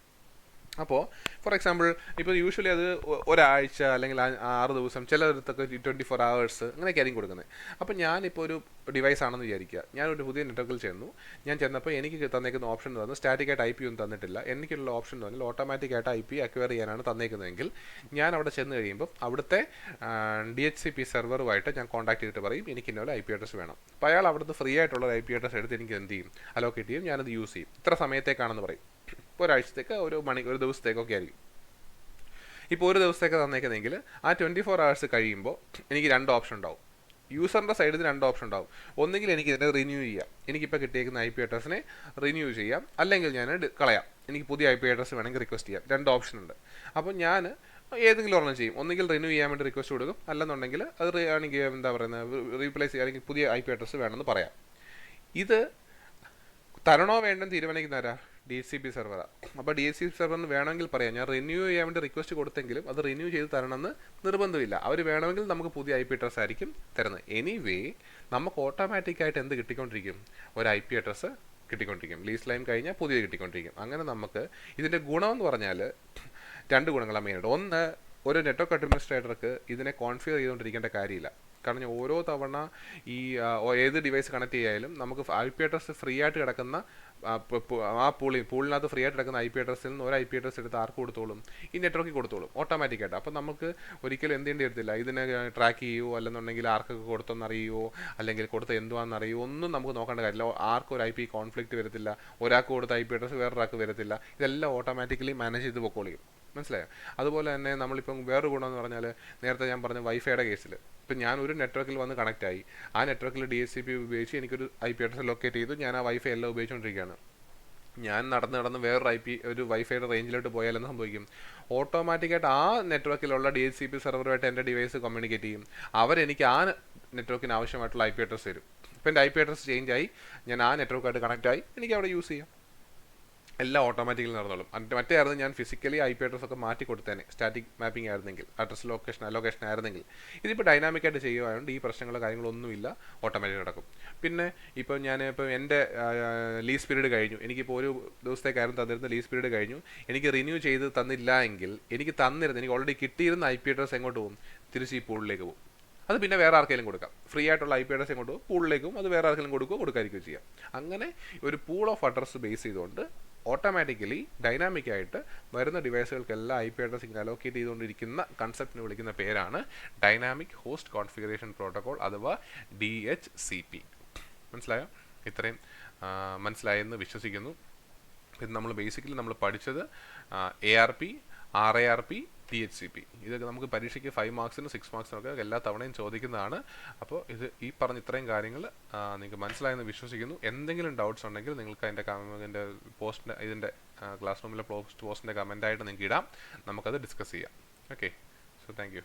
അപ്പോൾ ഫോർ എക്സാമ്പിൾ ഇപ്പോൾ യൂഷ്വലി അത് ഒരാഴ്ച അല്ലെങ്കിൽ 6 ദിവസം, ചിലയിടത്തൊക്കെ 24 hours അങ്ങനെയൊക്കെ ആയിരിക്കും കൊടുക്കുന്നത്. അപ്പോൾ ഞാനിപ്പോൾ ഒരു ഡിവൈസ് ആണെന്ന് വിചാരിക്കുക, ഞാനൊരു പുതിയ നെറ്റ്വർക്കിൽ ഞാൻ ചെന്നപ്പോൾ എനിക്ക് തന്നേക്കുന്ന ഓപ്ഷൻ എന്ന് പറഞ്ഞാൽ സ്റ്റാറ്റിക്കായിട്ട് IP ഒന്നും തന്നിട്ടില്ല. എനിക്കുള്ള ഓപ്ഷൻ എന്ന് പറഞ്ഞാൽ ഓട്ടോമാറ്റിക്കായിട്ട് IP അക്വയർ ചെയ്യാനാണ് തന്നേക്കുന്നതെങ്കിൽ ഞാൻ അവിടെ ചെന്ന് കഴിയുമ്പോൾ അവിടുത്തെ DHCP സെർവറുമായിട്ട് ഞാൻ കോൺടാക്ട് ചെയ്തിട്ട് പറയും, എനിക്ക് ഇന്നപോലെ IP അഡ്രസ്സ് വേണം. അപ്പോൾ അയാൾ അവിടുത്തെ ഫ്രീ ആയിട്ടുള്ള IP അഡ്രസ്സ് എടുത്ത് എനിക്ക് എന്ത് ചെയ്യും, അലോക്കേറ്റ് ചെയ്യും, ഞാനത് യൂസ് ചെയ്യും. ഇത്ര സമയത്തേക്കാണെന്ന് പറയും, ഒരാഴ്ചത്തേക്ക്, ഒരു ദിവസത്തേക്കൊക്കെ ആയിരിക്കും. ഇപ്പോൾ ഒരു ദിവസത്തേക്ക് തന്നേക്കുന്നതെങ്കിൽ ആ 24 hours കഴിയുമ്പോൾ എനിക്ക് 2 ഓപ്ഷൻ ഉണ്ടാവും. യൂസറിൻ്റെ സൈഡിൽ 2 ഓപ്ഷൻ ഉണ്ടാവും. ഒന്നുകിൽ എനിക്ക് ഇതിനെ റിന്യൂ ചെയ്യാം, എനിക്കിപ്പോൾ കിട്ടിയേക്കുന്ന IP അഡ്രസ്സിനെ റിന്യൂ ചെയ്യാം, അല്ലെങ്കിൽ ഞാൻ കളയാം, എനിക്ക് പുതിയ IP അഡ്രസ്സ് വേണമെങ്കിൽ റിക്വസ്റ്റ് ചെയ്യാം. 2 ഓപ്ഷൻ ഉണ്ട്. അപ്പോൾ ഞാൻ ഏതെങ്കിലും ഒരെണ്ണം ചെയ്യും. ഒന്നുകിൽ റിന്യൂ ചെയ്യാൻ വേണ്ടി റിക്വസ്റ്റ് കൊടുക്കും, അല്ലെന്നുണ്ടെങ്കിൽ അത് ആണെങ്കിൽ റീപ്ലേസ് ചെയ്യുക, അല്ലെങ്കിൽ പുതിയ IP അഡ്രസ്സ് വേണമെന്ന് പറയാം. ഇത് തരണോ വേണ്ടെന്ന് തീരുമാനിക്കുന്നവരാ, DHCP സെർവറാണ്. അപ്പോൾ DHCP സെർവറിന് വേണമെങ്കിൽ പറയാം, ഞാൻ റിന്യൂ ചെയ്യാൻ വേണ്ടി റിക്വസ്റ്റ് കൊടുത്തെങ്കിലും അത് റിന്യൂ ചെയ്ത് തരണമെന്ന് നിർബന്ധമില്ല. അവർ വേണമെങ്കിൽ നമുക്ക് പുതിയ IP അഡ്രസ്സ് ആയിരിക്കും തരുന്നത്. എനിവേ നമുക്ക് ഓട്ടോമാറ്റിക്കായിട്ട് എന്ത് കിട്ടിക്കൊണ്ടിരിക്കും, ഒരു IP അഡ്രസ്സ് കിട്ടിക്കൊണ്ടിരിക്കും. ലീസ് ലൈൻ കഴിഞ്ഞാൽ പുതിയത് കിട്ടിക്കൊണ്ടിരിക്കും. അങ്ങനെ നമുക്ക് ഇതിൻ്റെ ഗുണമെന്ന് പറഞ്ഞാൽ 2 ഗുണങ്ങളാണ് മെയിനായിട്ട്. ഒന്ന്, ഒരു നെറ്റ്വർക്ക് അഡ്മിനിസ്ട്രേറ്റർക്ക് ഇതിനെ കോൺഫിഗർ ചെയ്തുകൊണ്ടിരിക്കേണ്ട കാര്യമില്ല. കാരണം ഓരോ തവണ ഈ ഏത് ഡിവൈസ് കണക്ട് ചെയ്യായാലും നമുക്ക് IP അഡ്രസ്സ് ഫ്രീ ആയിട്ട് കിടക്കുന്ന ആ പൂളിനകത്ത് ഫ്രീ ആയിട്ട് കിടക്കുന്ന IP അഡ്രസ്സിൽ നിന്ന് ഒരു IP അഡ്രസ്സ് എടുത്ത് ആർക്ക് കൊടുത്തോളും, ഈ നെറ്റ്വർക്കിൽ കൊടുത്തോളും ഓട്ടോമാറ്റിക്കായിട്ട്. അപ്പോൾ നമുക്ക് ഒരിക്കലും എന്ത് ചെയ്യേണ്ടി വരത്തില്ല, ഇതിനെ ട്രാക്ക് ചെയ്യുമോ, അല്ലെന്നുണ്ടെങ്കിൽ ആർക്കൊക്കെ കൊടുത്തെന്നറിയുമോ, അല്ലെങ്കിൽ കൊടുത്ത എന്തുവാണെന്നറിയുമോ, ഒന്നും നമുക്ക് നോക്കേണ്ട കാര്യമില്ല. ആർക്കും ഒരു IP കോൺഫ്ലിക്റ്റ് വരത്തില്ല, ഒരാൾക്ക് കൊടുത്ത IP അഡ്രസ്സ് വേറൊരാൾക്ക് വരത്തില്ല. ഇതെല്ലാം ഓട്ടോമാറ്റിക്കലി മാനേജ് ചെയ്ത് പൊക്കോളിയും. മനസ്സിലായോ? അതുപോലെ തന്നെ നമ്മളിപ്പം വേറൊരു ഗുണമെന്ന് പറഞ്ഞാൽ, നേരത്തെ ഞാൻ പറഞ്ഞ വൈഫൈയുടെ കേസിൽ, ഇപ്പം ഞാൻ ഒരു നെറ്റ്വർക്കിൽ വന്ന് കണക്റ്റ് ആയി, ആ നെറ്റ്വർക്കിൽ DHCP ഉപയോഗിച്ച് എനിക്കൊരു IP അഡ്രസ്സ് ലൊക്കേറ്റ് ചെയ്തു, ഞാൻ ആ വൈഫൈ എല്ലാം ഉപയോഗിച്ചുകൊണ്ടിരിക്കുകയാണ്. ഞാൻ നടന്ന് വേറൊരു വൈഫൈയുടെ റേഞ്ചിലോട്ട് പോയാലെന്ന് സംഭവിക്കും, ഓട്ടോമാറ്റിക്കായിട്ട് ആ നെറ്റ്വർക്കിലുള്ള DHCP സെർവറുമായിട്ട് എൻ്റെ ഡിവൈസ് കമ്മ്യൂണിക്കേറ്റ് ചെയ്യും. അവരെനിക്ക് ആ നെറ്റ്വർക്കിന് ആവശ്യമായിട്ടുള്ള IP അഡ്രസ്സ് തരും. ഇപ്പം എൻ്റെ IP അഡ്രസ്സ് ചേഞ്ച് ആയി, ഞാൻ ആ നെറ്റ്വർക്കായിട്ട് കണക്റ്റ് ആയി, എനിക്ക് അവിടെ യൂസ് ചെയ്യാം. എല്ലാം ഓട്ടോമാറ്റിക്കലി നടന്നോളും. മറ്റേയായിരുന്നു ഞാൻ ഫിസിക്കലി IP അഡ്രസ്സൊക്കെ മാറ്റി കൊടുത്തേനെ, സ്റ്റാറ്റിക് മാപ്പിംഗ് ആയിരുന്നെങ്കിൽ, അഡ്രസ് അലോക്കേഷൻ ആയിരുന്നെങ്കിൽ. ഇതിപ്പോൾ ഡൈനാമിക്കായിട്ട് ചെയ്യുകയായതുകൊണ്ട് ഈ പ്രശ്നങ്ങളോ കാര്യങ്ങളൊന്നുമില്ല, ഓട്ടോമാറ്റിക് നടക്കും. പിന്നെ ഇപ്പോൾ എൻ്റെ ലീസ് പീരീഡ് കഴിഞ്ഞു, എനിക്കിപ്പോൾ ഒരു ദിവസത്തേക്കായിരുന്നു തന്നിരുന്ന ലീസ് പീരീഡ് കഴിഞ്ഞു, എനിക്ക് റിന്യൂ ചെയ്ത് തന്നില്ല എങ്കിൽ എനിക്ക് ഓൾറെഡി കിട്ടിയിരുന്ന IP അഡ്രസ്സ് എങ്ങോട്ട് പോകും, തിരിച്ച് ഈ പൂളിലേക്ക് പോകും. അത് പിന്നെ വേറെ ആർക്കെങ്കിലും കൊടുക്കാം. ഫ്രീ ആയിട്ടുള്ള IP അഡ്രസ്സ് എങ്ങോട്ട് പോകും, പൂളിലേക്കും അത് വേറെ ആർക്കെങ്കിലും കൊടുക്കാതിരിക്കുകയും ചെയ്യാം. അങ്ങനെ ഒരു പൂൾ ഓഫ് അഡ്രസ്സ് ബേസ് ചെയ്തുകൊണ്ട് ഓട്ടോമാറ്റിക്കലി ഡൈനാമിക്കായിട്ട് വരുന്ന ഡിവൈസുകൾക്കെല്ലാം IP അഡ്രസ്സ് ഇങ്ങനെ അലോക്കേറ്റ് ചെയ്തുകൊണ്ടിരിക്കുന്ന കൺസെപ്റ്റിന് വിളിക്കുന്ന പേരാണ് ഡൈനാമിക് ഹോസ്റ്റ് കോൺഫിഗറേഷൻ പ്രോട്ടോകോൾ അഥവാ DHCP. മനസ്സിലായോ? ഇത്രയും മനസ്സിലായെന്ന് വിശ്വസിക്കുന്നു. ഇത് നമ്മൾ ബേസിക്കലി നമ്മൾ പഠിച്ചത് ARP, RARP, THCP. ഇതൊക്കെ നമുക്ക് പരീക്ഷയ്ക്ക് 5 മാർക്സിനും 6 മാർക്സിനൊക്കെ എല്ലാ തവണയും ചോദിക്കുന്നതാണ്. അപ്പോൾ ഈ പറഞ്ഞ ഇത്രയും കാര്യങ്ങൾ നിങ്ങൾക്ക് മനസ്സിലായെന്ന് വിശ്വസിക്കുന്നു. എന്തെങ്കിലും ഡൗട്ട്സ് ഉണ്ടെങ്കിൽ നിങ്ങൾക്ക് അതിൻ്റെ പോസ്റ്റിൻ്റെ ഇതിൻ്റെ ക്ലാസ് റൂമിലെ പോസ്റ്റിൻ്റെ കമൻറ്റായിട്ട് നിങ്ങൾക്ക് ഇടാം. നമുക്കത് ഡിസ്കസ് ചെയ്യാം. Okay, so thank you.